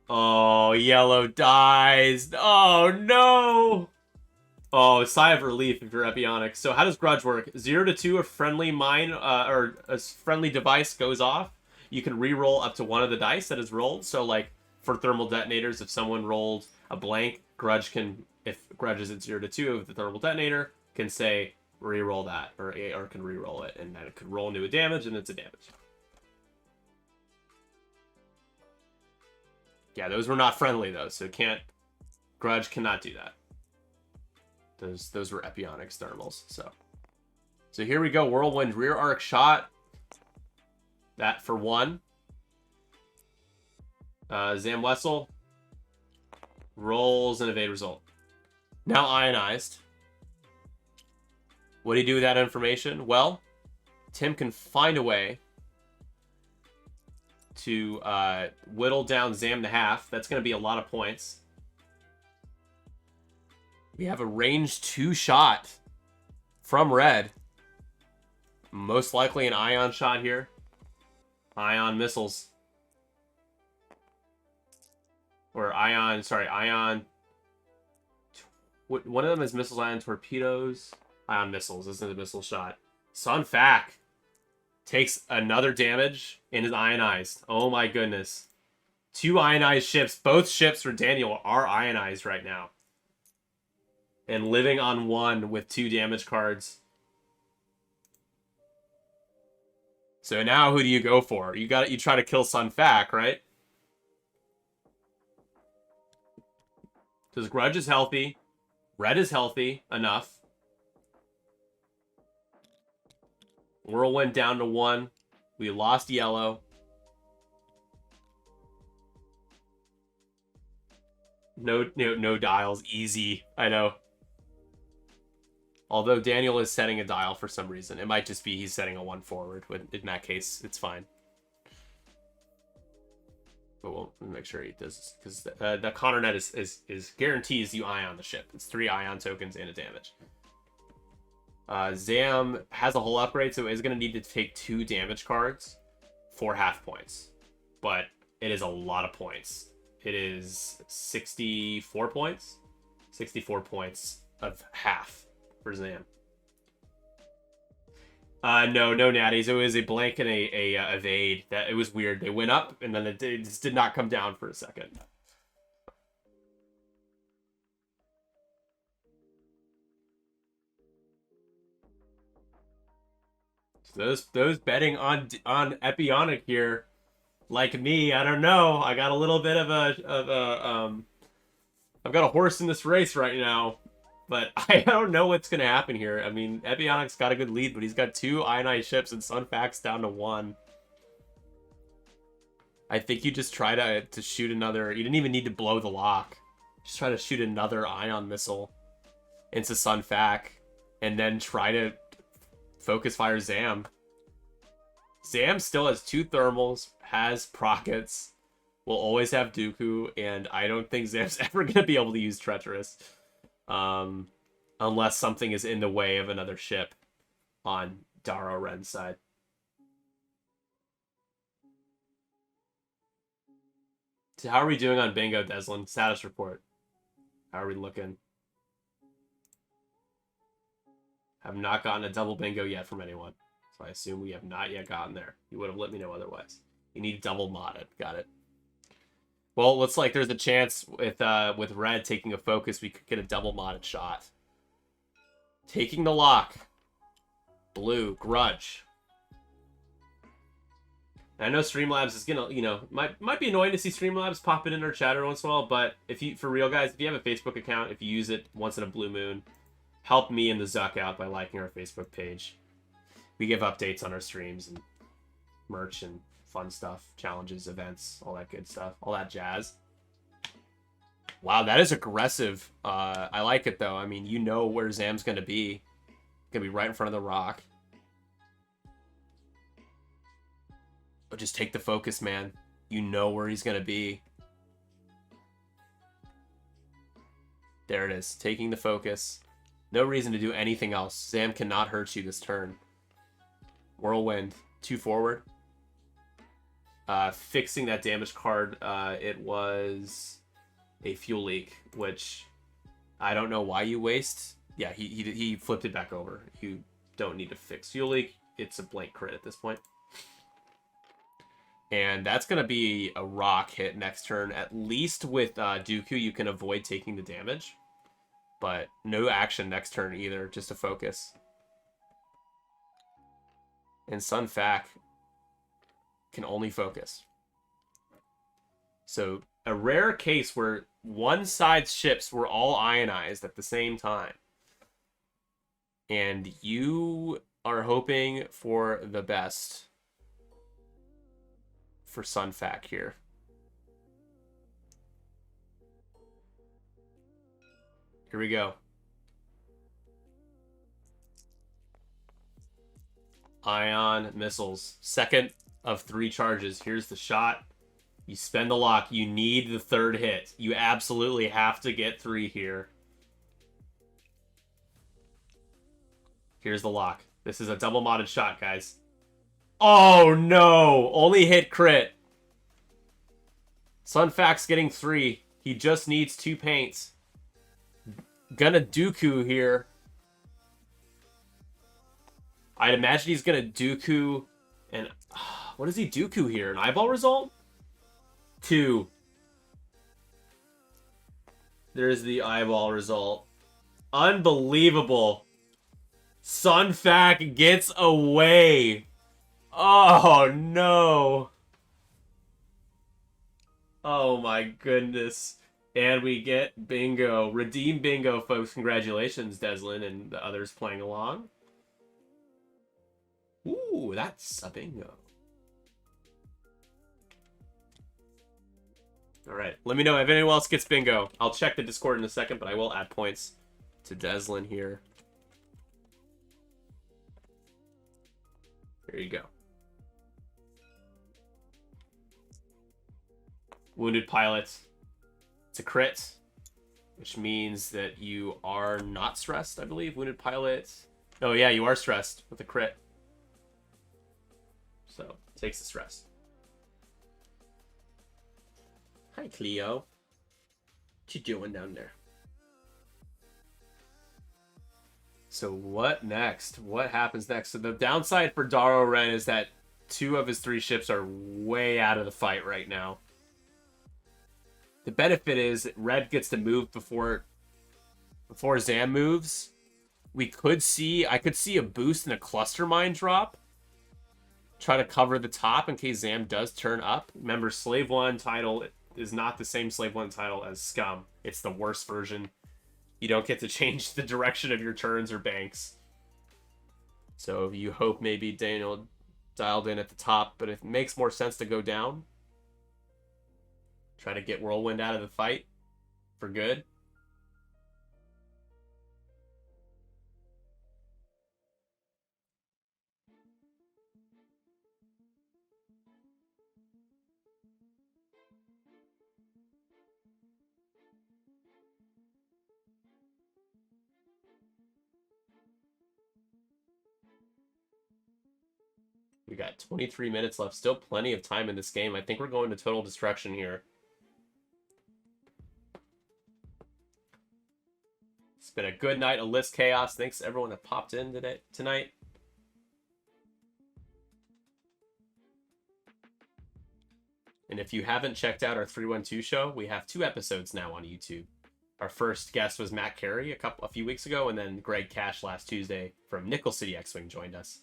Oh, yellow dies. Oh, no. Oh, sigh of relief if you're Epionic. So how does Grudge work? 0 to 2, a friendly mine, or a friendly device goes off. You can re-roll up to 1 of the dice that is rolled. So, for thermal detonators, if someone rolled a blank, Grudge can, if Grudge is at 0 to 2 of the thermal detonator, can say, re-roll that, or can re-roll it, and then it could roll into a damage, and it's a damage. Yeah, those were not friendly, though, so Grudge cannot do that. Those were Epionic's thermals, so here we go. Whirlwind rear arc shot. That for 1. Zam Wessel rolls an evade result. Now ionized. What do you do with that information? Well, Tim can find a way to whittle down Zam to half. That's going to be a lot of points. We have a range 2 shot from red. Most likely an ion shot here. Ion missiles. Or ion. One of them is missiles, ion torpedoes. Ion missiles. This is a missile shot. Sun Fac takes another damage and is ionized. Oh my goodness. 2 ionized ships. Both ships for Daniel are ionized right now. And living on 1 with 2 damage cards. So now who do you go for? You try to kill Sun Fac, right? Because Grudge is healthy. Red is healthy enough. Whirlwind down to 1. We lost yellow. No dials. Easy. I know. Although Daniel is setting a dial for some reason. It might just be he's setting a 1 forward. In that case, it's fine. But we'll make sure he does, because the Connor net is guarantees you ion the ship. It's 3 ion tokens and a damage. Zam has a whole upgrade, so is going to need to take 2 damage cards for half points. But it is a lot of points. It is 64 points. 64 points of half for Zam. No natties. It was a blank and a evade. That it was weird. They went up and then it just did not come down for a second. So those betting on Epionic here, like me, I don't know. I got a little bit of I've got a horse in this race right now. But I don't know what's going to happen here. I mean, Epionic's got a good lead, but he's got 2 ionized ships and Sun Fac's down to 1. I think you just try to shoot another... You didn't even need to blow the lock. Just try to shoot another ion missile into Sun Fac and then try to focus fire Zam. Zam still has 2 thermals, has prockets, will always have Dooku, and I don't think Zam's ever going to be able to use Treacherous. Unless something is in the way of another ship on Daro Ren's side. So how are we doing on bingo, Deslin? Status report. How are we looking? Have not gotten a double bingo yet from anyone. So I assume we have not yet gotten there. You would have let me know otherwise. You need double modded. Got it. Well, it looks like there's a chance with red taking a focus, we could get a double modded shot. Taking the lock. Blue, Grudge. And I know Streamlabs is gonna, might be annoying to see Streamlabs popping in our chat every once in a while, but for real guys, if you have a Facebook account, if you use it once in a blue moon, help me and the Zuck out by liking our Facebook page. We give updates on our streams and merch and fun stuff, challenges, events, all that good stuff, all that jazz. Wow, that is aggressive. I like it though. I mean, you know where Zam's gonna be. Gonna be right in front of the rock. But just take the focus, man. You know where he's gonna be. There it is, taking the focus. No reason to do anything else. Zam cannot hurt you this turn. Whirlwind, 2 forward. Fixing that damage card, it was a fuel leak, which I don't know why you waste. Yeah, he flipped it back over. You don't need to fix fuel leak. It's a blank crit at this point. And that's going to be a rock hit next turn. At least with Dooku, you can avoid taking the damage. But no action next turn either, just a focus. And Sun Fac can only focus. So a rare case where one side's ships were all ionized at the same time. And you are hoping for the best for Sun Fac here. Here we go. Ion missiles. Second of 3 charges. Here's the shot. You spend the lock. You need the 3rd hit. You absolutely have to get 3 here. Here's the lock. This is a double modded shot, guys. Oh no! Only hit crit. Sun Fac's getting 3. He just needs 2 paints. Gonna Dooku here. I'd imagine he's gonna Dooku and what does he Dooku here? An eyeball result? 2. There's the eyeball result. Unbelievable. Sunfac gets away. Oh, no. Oh, my goodness. And we get bingo. Redeem bingo, folks. Congratulations, Deslin and the others playing along. Ooh, that's a bingo. All right. Let me know if anyone else gets bingo. I'll check the Discord in a second, but I will add points to Deslin here. There you go. Wounded Pilot. It's a crit, which means that you are not stressed, I believe. Wounded Pilot. Oh, yeah, you are stressed with a crit. So, takes the stress. Hi, Cleo. What you doing down there? So what next? What happens next? So the downside for Daro Ren is that 2 of his 3 ships are way out of the fight right now. The benefit is that Red gets to move before Zam moves. I could see a boost and a cluster mine drop. Try to cover the top in case Zam does turn up. Remember, Slave 1 title is not the same Slave 1 title as Scum. It's the worst version. You don't get to change the direction of your turns or banks. So you hope maybe Daniel dialed in at the top, but it makes more sense to go down. Try to get Whirlwind out of the fight for good. We got 23 minutes left. Still plenty of time in this game. I think we're going to total destruction here. It's been a good night of List Chaos. Thanks to everyone that popped in tonight. And if you haven't checked out our 312 show, we have 2 episodes now on YouTube. Our first guest was Matt Carey a few weeks ago, and then Greg Cash last Tuesday from Nickel City X-Wing joined us.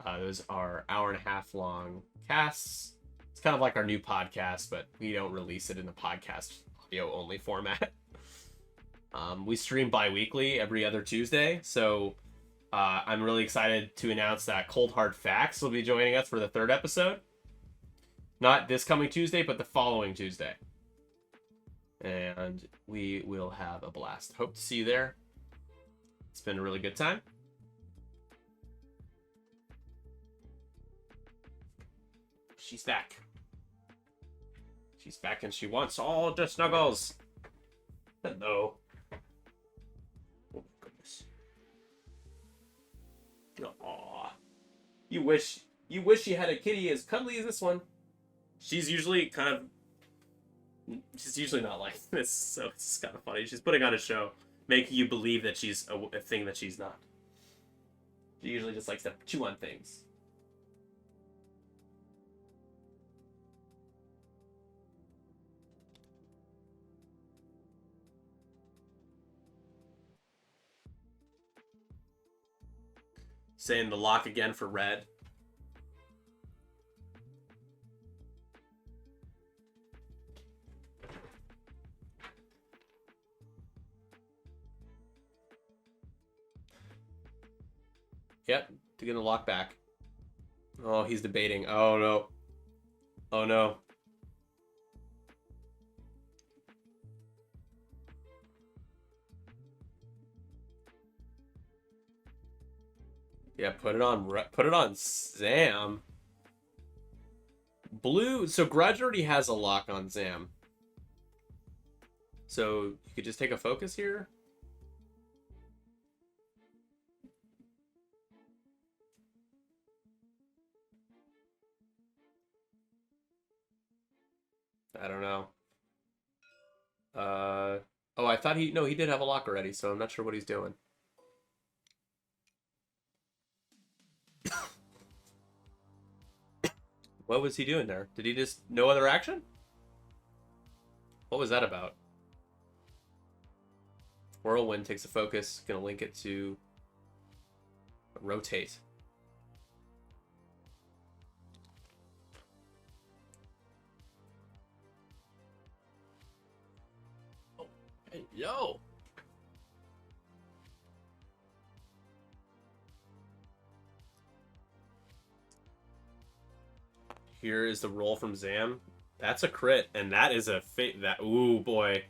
Those are hour-and-a-half long casts. It's kind of like our new podcast, but we don't release it in the podcast audio-only format. We stream bi-weekly every other Tuesday, so I'm really excited to announce that Cold Hard Facts will be joining us for the 3rd episode. Not this coming Tuesday, but the following Tuesday. And we will have a blast. Hope to see you there. It's been a really good time. She's back. She's back and she wants all the snuggles. Hello. Oh, goodness. Aww. You wish you had a kitty as cuddly as this one. She's usually not like this, so it's kind of funny. She's putting on a show, making you believe that she's a thing that she's not. She usually just likes to chew on things. Saying the lock again for red. Yep, to get the lock back. Oh, he's debating. Oh no. Oh no. Yeah, put it on Zam. Blue, so Grudge already has a lock on Zam. So you could just take a focus here. I don't know. Oh, I thought he did have a lock already, so I'm not sure what he's doing. What was he doing there? Did he just no other action? What was that about? Whirlwind takes a focus. Gonna link it to rotate. Oh, hey, yo. Here is the roll from Zam. That's a crit, and that is a that. Ooh boy.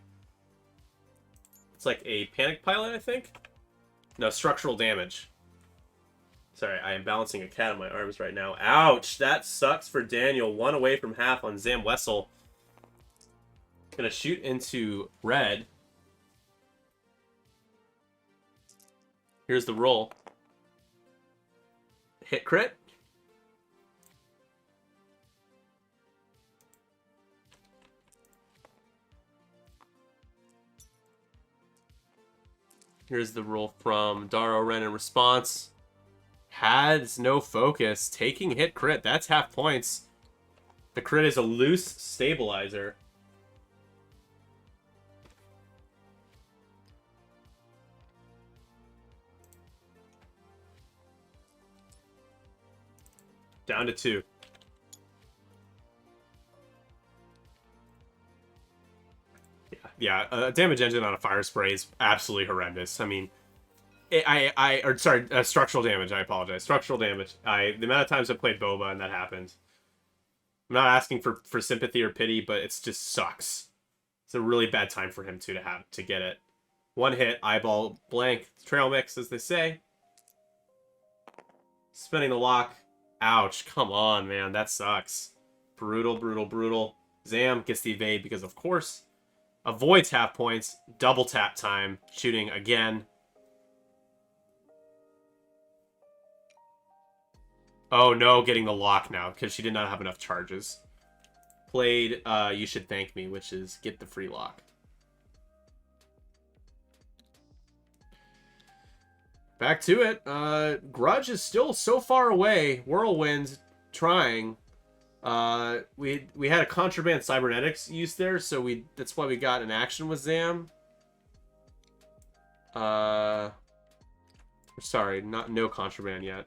It's like a panic pilot, I think. No, structural damage. Sorry, I am balancing a cat on my arms right now. Ouch! That sucks for Daniel. 1 away from half on Zam Wessel. Gonna shoot into red. Here's the roll. Hit crit. Here's the roll from Daro Ren in response. Has no focus. Taking hit crit. That's half points. The crit is a loose stabilizer. Down to 2. Yeah, damage engine on a fire spray is absolutely horrendous. I mean, structural damage. I apologize. Structural damage. The amount of times I played Boba and that happened. I'm not asking for sympathy or pity, but it just sucks. It's a really bad time for him to get it. 1 hit, eyeball blank, trail mix, as they say. Spinning the lock. Ouch! Come on, man, that sucks. Brutal, brutal, brutal. Zam gets the evade because, of course, avoids half points. Double tap time. Shooting again. Oh no, getting the lock now because she did not have enough charges. Played You Should Thank Me, which is get the free lock. Back to it. Grudge is still so far away. Whirlwind trying. We had a contraband cybernetics use there, so that's why we got an action with Zam. Sorry, no contraband yet.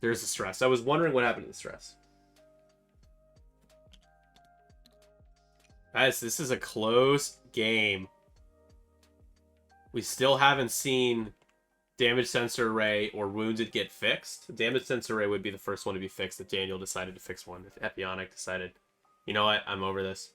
There's the stress. I was wondering what happened to the stress. Guys, this is a close game. We still haven't seen damage sensor array or wounded get fixed. Damage sensor array would be the first one to be fixed if Daniel decided to fix one. If Epionic decided, you know what, I'm over this.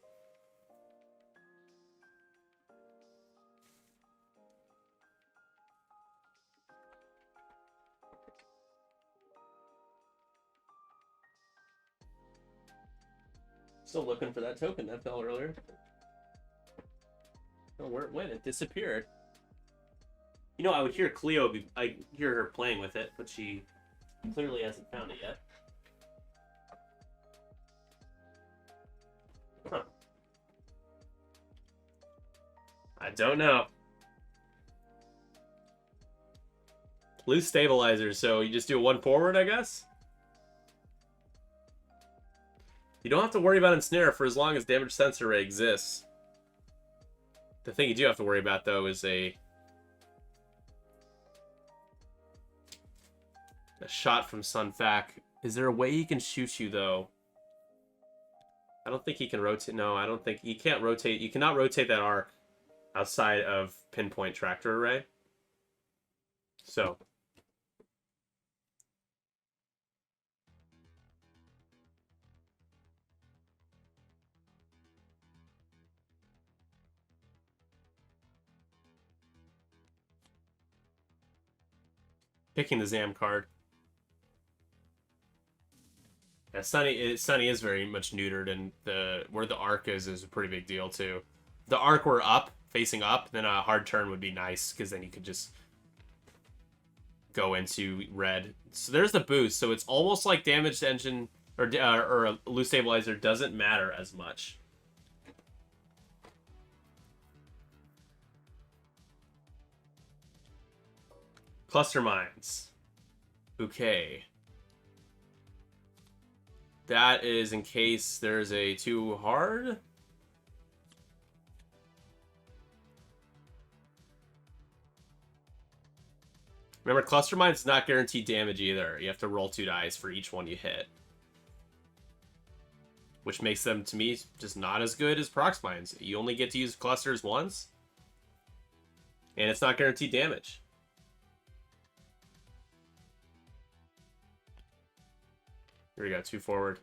Still looking for that token that fell earlier. Oh, where it went? It disappeared. You know, I would hear Cleo, I hear her playing with it, but she clearly hasn't found it yet. Huh. I don't know. Loose stabilizer, so you just do 1 forward, I guess? You don't have to worry about ensnare for as long as damage sensor array exists. The thing you do have to worry about, though, is a shot from Sun Fac. Is there a way he can shoot you, though? I don't think he can rotate. No, I don't think he can't rotate. You cannot rotate that arc outside of pinpoint tractor array. So picking the Zam card. Yeah, Sunny is very much neutered, and where the arc is a pretty big deal too. If the arc were up, facing up, then a hard turn would be nice because then you could just go into red. So there's the boost. So it's almost like damaged engine or a loose stabilizer doesn't matter as much. Cluster mines. Bouquet. that is in case there's a too hard. Remember, Cluster Mine's not guaranteed damage either. You have to roll 2 dice for each one you hit. Which makes them, to me, just not as good as Prox Mines. You only get to use clusters once. And it's not guaranteed damage. Here we go, 2 forward.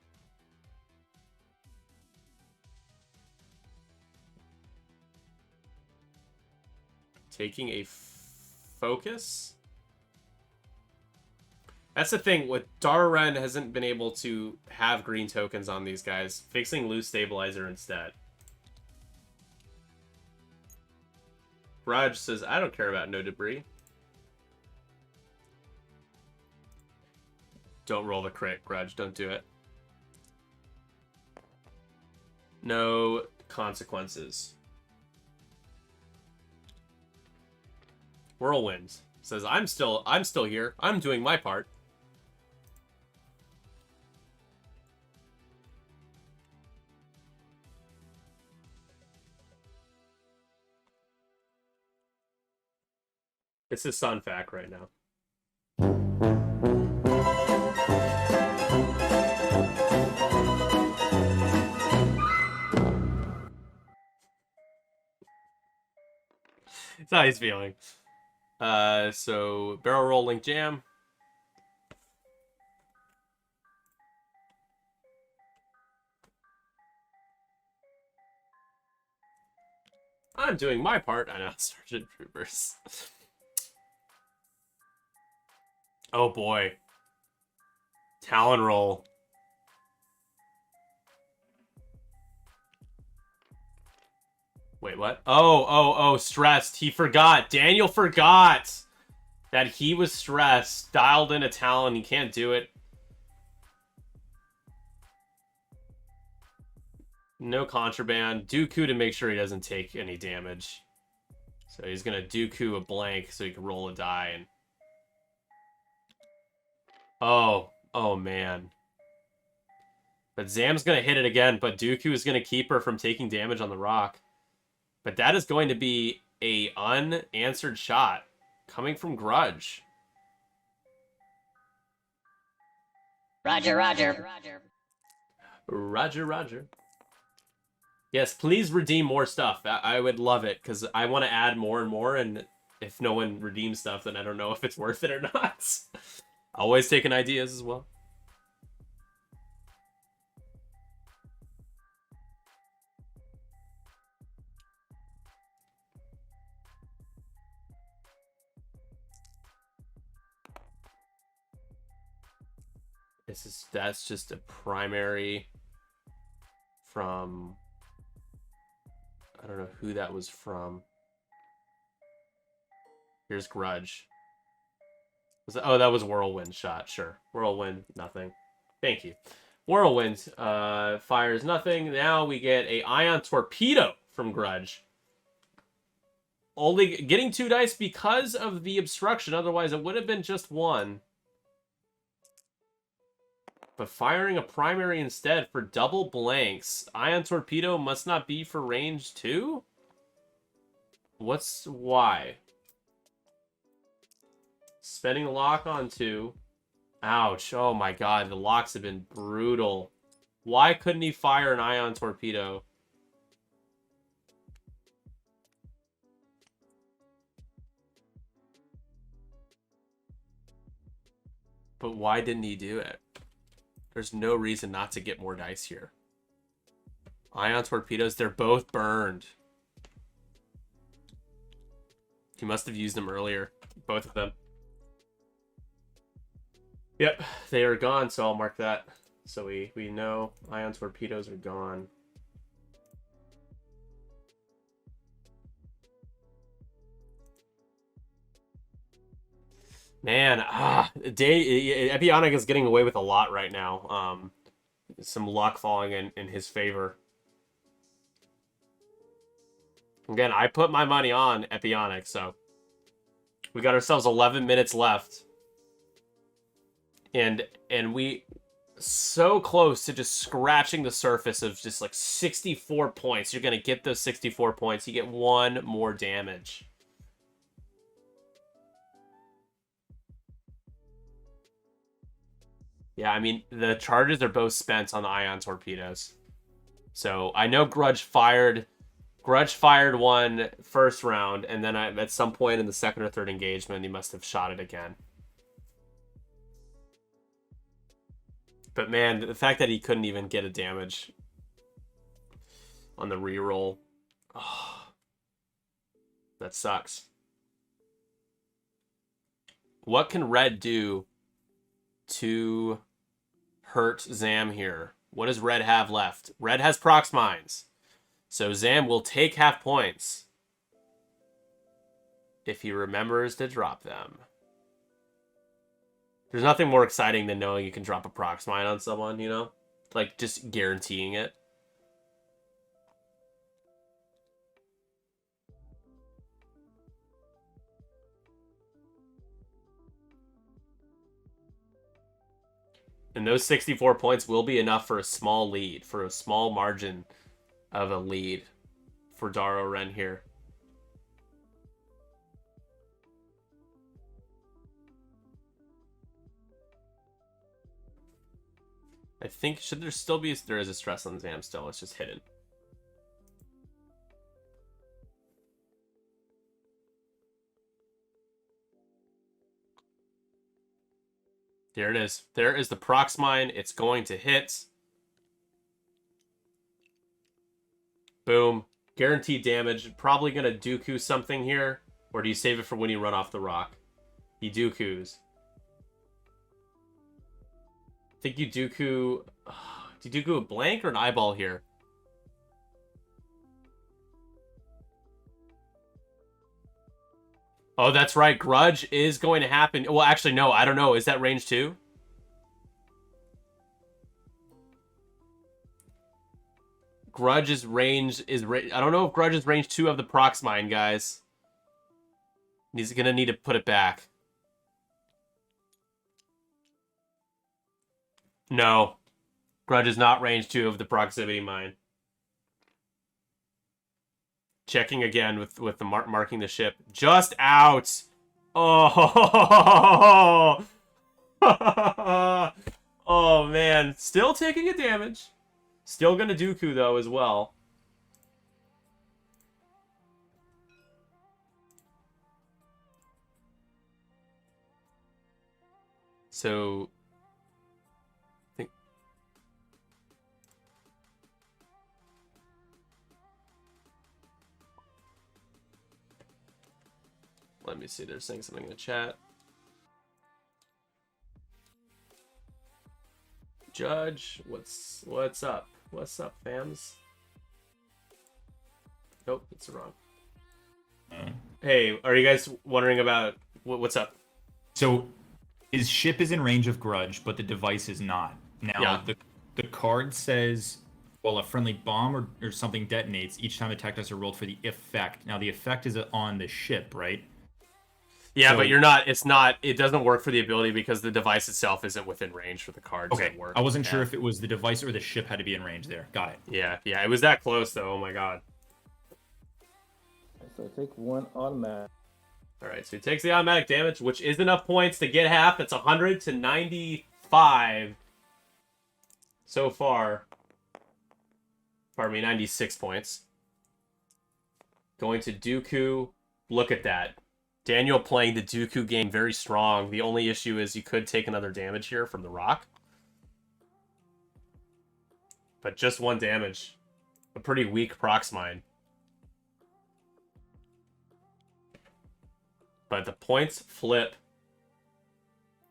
Taking a focus? That's the thing, with Darren hasn't been able to have green tokens on these guys. Fixing loose stabilizer instead. Raj says, I don't care about no debris. Don't roll the crit, Grudge. Don't do it. No consequences. Whirlwind says, I'm still here. I'm doing my part. It's a sun fact right now. It's how he's feeling. So barrel roll link jam. I'm doing my part. I know, Sergeant Troopers. Oh boy. Talon roll. Wait, what? Oh, stressed. He forgot. Daniel forgot that he was stressed. Dialed in a Talon. He can't do it. No contraband. Dooku to make sure he doesn't take any damage. So he's going to Dooku a blank so he can roll a die. And... Oh, man. But Zam's going to hit it again, but Dooku is going to keep her from taking damage on the rock. But that is going to be a unanswered shot coming from Grudge. Roger, roger. Roger, roger. Yes, please redeem more stuff. I would love it, because I want to add more and more, and if no one redeems stuff, then I don't know if it's worth it or not. Always taking ideas as well. That's just a primary from, I don't know who that was from. Here's Grudge. That was Whirlwind shot, sure. Whirlwind, nothing. Thank you. Whirlwind fires nothing. Now we get a Ion Torpedo from Grudge. Only getting 2 dice because of the obstruction, otherwise it would have been just 1. But firing a primary instead for double blanks. Ion Torpedo must not be for range 2? Why? Spending the lock on 2. Ouch. Oh my god, the locks have been brutal. Why couldn't he fire an Ion Torpedo? But why didn't he do it? There's no reason not to get more dice here. Ion Torpedoes, they're both burned. He must have used them earlier. Both of them. Yep, they are gone, so I'll mark that. So we know Ion Torpedoes are gone. Man, Epionic is getting away with a lot right now. Some luck falling in his favor. Again, I put my money on Epionic, so we got ourselves 11 minutes left. And we so close to just scratching the surface of just like 64 points. You're going to get those 64 points. You get one more damage. Yeah, I mean, the charges are both spent on the ion torpedoes. So I know Grudge fired one first round, and then at some point in the second or third engagement, he must have shot it again. But man, the fact that he couldn't even get a damage on the reroll, oh, that sucks. What can Red do to hurt Zam here? What does Red have left? Red has Prox Mines. So Zam will take half points if he remembers to drop them. There's nothing more exciting than knowing you can drop a Prox Mine on someone, you know? Like, just guaranteeing it. And those 64 points will be enough for a small lead, for a small margin of a lead for Daro Ren here. I think, should there still be, there is a stress on Zam still, it's just hidden. There it is. There is the Prox Mine. It's going to hit. Boom. Guaranteed damage. Probably going to Dooku something here. Or do you save it for when you run off the rock? He Dookus. I think you Dooku... do you Dooku a blank or an eyeball here? Oh, that's right. Grudge is going to happen. Well, actually, no. I don't know. Is that range 2? Grudge is range... I don't know if Grudge is range 2 of the Prox Mine, guys. He's going to need to put it back. No. Grudge is not range 2 of the Proximity Mine. Checking again with the marking the ship. Just out. Oh. Oh, man. Still taking a damage. Still gonna Dooku, though, as well. So... Let me see, they're saying something in the chat. Judge, what's up? What's up, fams? Nope, it's wrong. Hey, are you guys wondering about what's up? So, his ship is in range of Grudge, but the device is not. Now, Yeah. the card says, well, a friendly bomb or something detonates each time attack dice are rolled for the effect. Now, the effect is on the ship, right? Yeah, So- but it doesn't work for the ability because the device itself isn't within range for the cards Okay, to work. I wasn't sure Yeah. if it was the device or the ship had to be in range there. Got it. Yeah, it was that close, though. Oh, my God. So take one automatic. All right, so he takes the automatic damage, which is enough points to get half. It's 100 to 95 so far. Pardon me, 96 points. Going to Dooku. Look at that. Daniel playing the Dooku game very strong. The only issue is you could take another damage here from the rock. But just one damage. A pretty weak Prox Mine. But the points flip.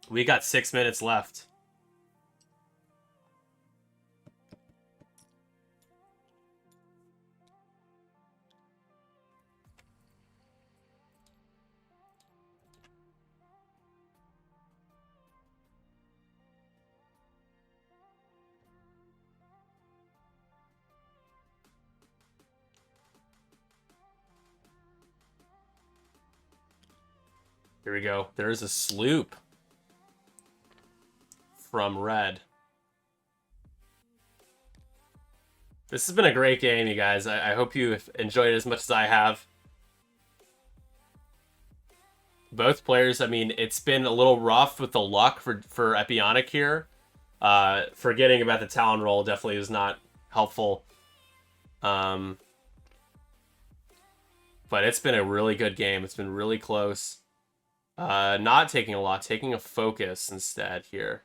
We got 6 minutes left. Here we go. There is a sloop from Red. This has been a great game, you guys. I hope you enjoyed it as much as I have. Both players, I mean, it's been a little rough with the luck for Epionic here. Forgetting about the Talon roll definitely is not helpful. But it's been a really good game. It's been really close. Not taking a lot, taking a focus instead here.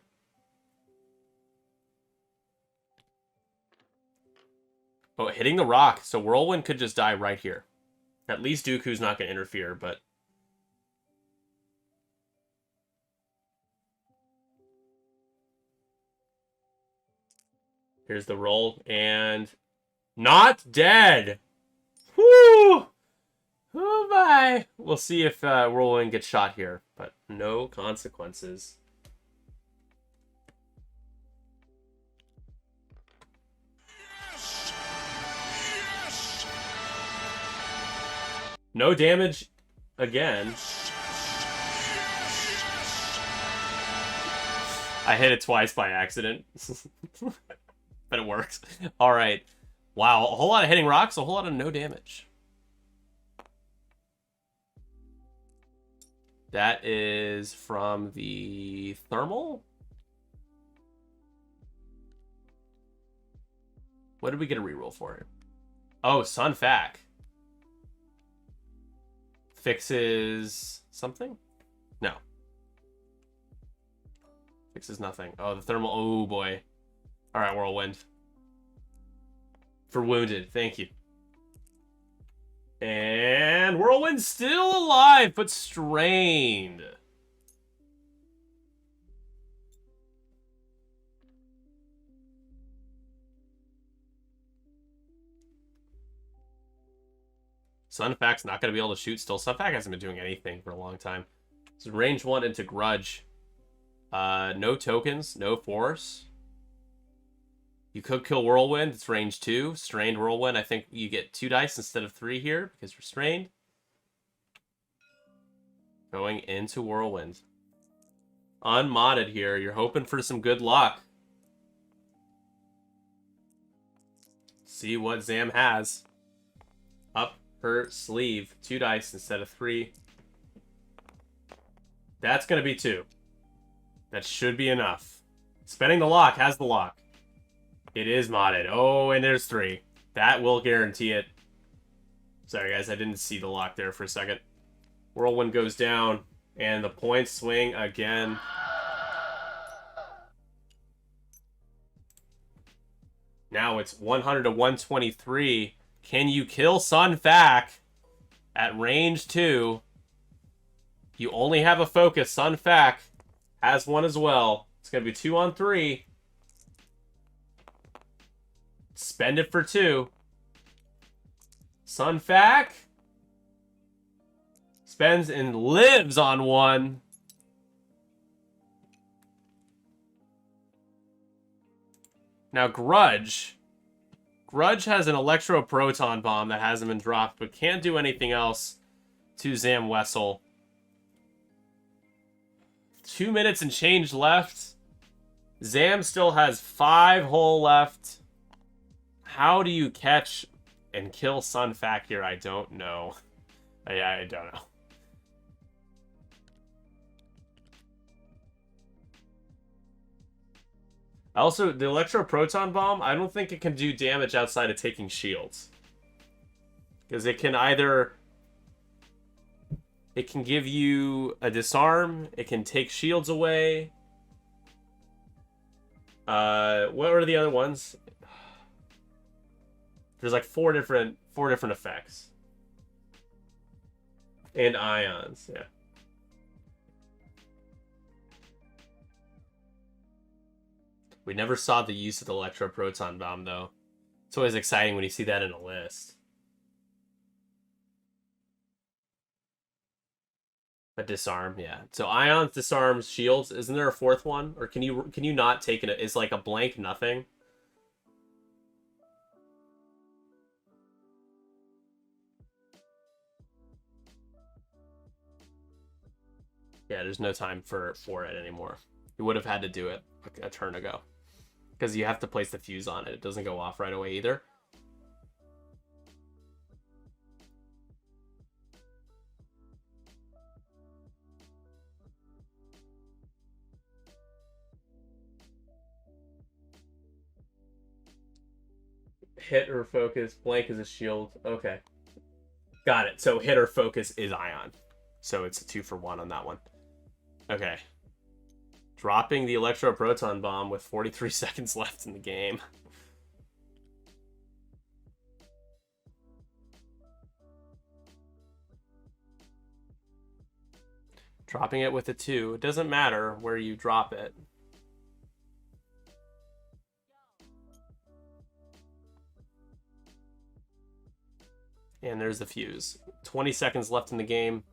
Oh, hitting the rock. So Whirlwind could just die right here. At least Dooku's not going to interfere, but... Here's the roll, and... Not dead! Whoo! Oh my! We'll see if Whirlwind gets shot here, but no consequences. No damage again. I hit it twice by accident. But it works. Alright. Wow, a whole lot of hitting rocks, a whole lot of no damage. That is from the thermal? What did we get a reroll for? Oh, Sun Fac. Fixes something? No. Fixes nothing. Oh, the thermal. Oh, boy. All right, Whirlwind. For wounded. Thank you. And Whirlwind's still alive, but strained. Sunfac's not going to be able to shoot still. Sunfac hasn't been doing anything for a long time. So range 1 into Grudge. No tokens, no force. You could kill Whirlwind. It's range 2. Strained Whirlwind. I think you get 2 dice instead of 3 here because you're strained. Going into Whirlwind. Unmodded here. You're hoping for some good luck. See what Zam has. Up her sleeve. 2 dice instead of 3. That's going to be 2. That should be enough. Spending the lock has the lock. It is modded. Oh, and there's 3. That will guarantee it. Sorry, guys. I didn't see the lock there for a second. Whirlwind goes down. And the points swing again. Now it's 100 to 123. Can you kill Sun Fac at range 2? You only have a focus. Sun Fac has one as well. It's going to be 2 on 3. Spend it for 2. Sun Fac spends and lives on 1. Now Grudge. Grudge has an Electro Proton Bomb that hasn't been dropped, but can't do anything else to Zam Wessel. 2 minutes and change left. Zam still has 5 hull left. How do you catch and kill Sun Fac here? I don't know. I don't know. Also, the Electro Proton Bomb, I don't think it can do damage outside of taking shields. Because it can either... It can give you a disarm. It can take shields away. What are the other ones? There's like four different effects. And ions, yeah. We never saw the use of the Electro Proton Bomb, though. It's always exciting when you see that in a list. A disarm, yeah. So ions disarms shields. Isn't there a 4th one? Or can you not take it? It's like a blank nothing. Yeah, there's no time for it anymore. You would have had to do it a turn ago. Because you have to place the fuse on it. It doesn't go off right away either. Hit or focus. Blank is a shield. Okay. Got it. So hit or focus is Ion. So it's a 2-for-1 on that one. Okay. Dropping the Electro-Proton Bomb with 43 seconds left in the game. Dropping it with a 2. It doesn't matter where you drop it. And there's the fuse. 20 seconds left in the game.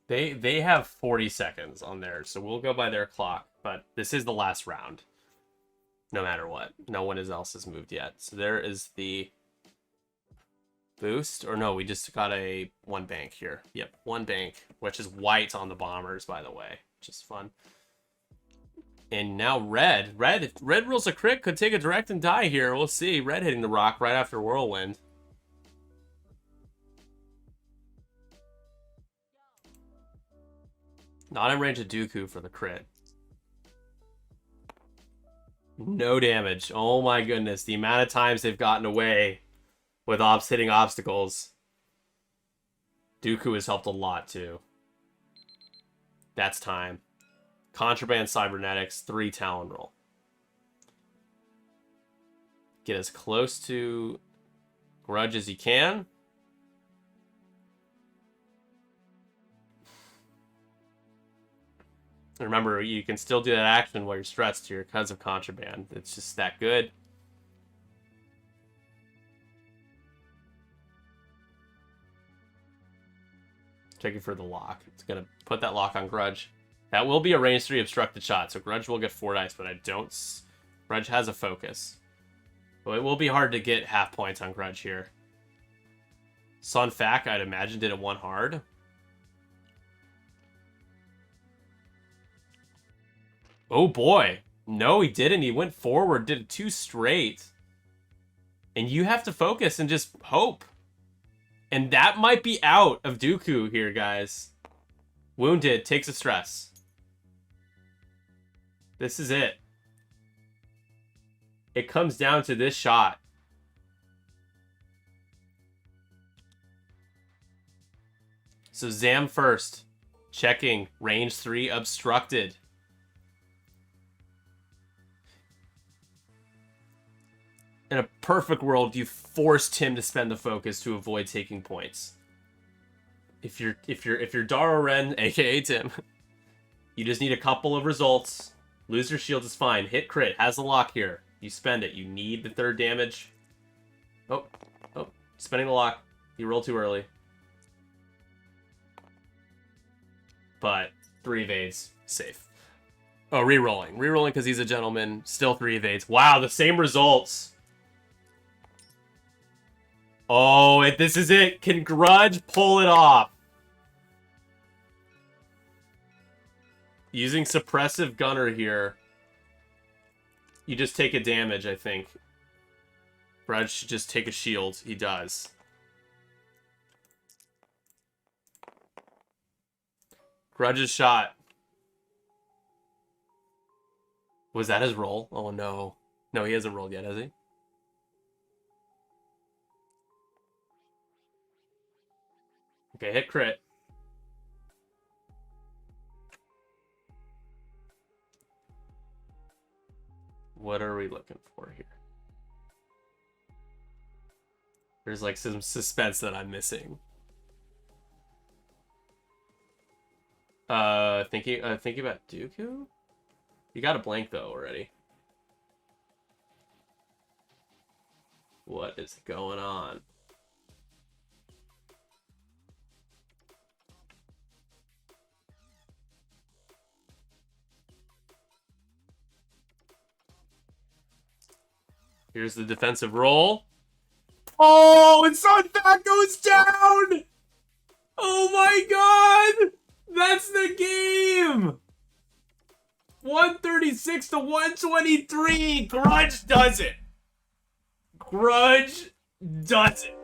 They have 40 seconds on theirs, so we'll go by their clock. But this is the last round. No matter what. No one else has moved yet. So there is the boost. Or no, we just got a 1 bank here. Yep, 1 bank, which is white on the bombers, by the way. Which is fun. And now red. Red rolls a crit, could take a direct and die here. We'll see. Red hitting the rock right after Whirlwind. Not in range of Dooku for the crit. No damage. Oh my goodness. The amount of times they've gotten away with ops hitting obstacles. Dooku has helped a lot too. That's time. Contraband Cybernetics, 3 Talon roll. Get as close to Grudge as you can. Remember, you can still do that action while you're stressed here because of Contraband. It's just that good. Checking for the lock. It's going to put that lock on Grudge. That will be a range 3 obstructed shot, so Grudge will get 4 dice, but I don't... Grudge has a focus. But it will be hard to get half points on Grudge here. Son Fac, I'd imagine, did it 1 hard. Oh boy. No, he didn't. He went forward, did it 2 straight. And you have to focus and just hope. And that might be out of Dooku here, guys. Wounded, takes a stress. This is it. It comes down to this shot. So Zam first. Checking. Range 3 obstructed. In a perfect world, you forced him to spend the focus to avoid taking points. If you're Dara Ren, aka Tim, you just need a couple of results. Lose your shield is fine. Hit crit, has the lock here. You spend it. You need the 3rd damage. Oh, spending the lock. You rolled too early. But 3 evades, safe. Oh, re-rolling. Re-rolling because he's a gentleman. Still 3 evades. Wow, the same results. Oh, this is it. Can Grudge pull it off? Using Suppressive Gunner here. You just take a damage, I think. Grudge should just take a shield. He does. Grudge's shot. Was that his roll? Oh, no. No, he hasn't rolled yet, has he? Okay, hit crit. What are we looking for here? There's like some suspense that I'm missing. Thinking about Dooku? You got a blank though already. What is going on? Here's the defensive roll. Oh, and Son Fac goes down! Oh my god! That's the game! 136 to 123. Grudge does it. Grudge does it.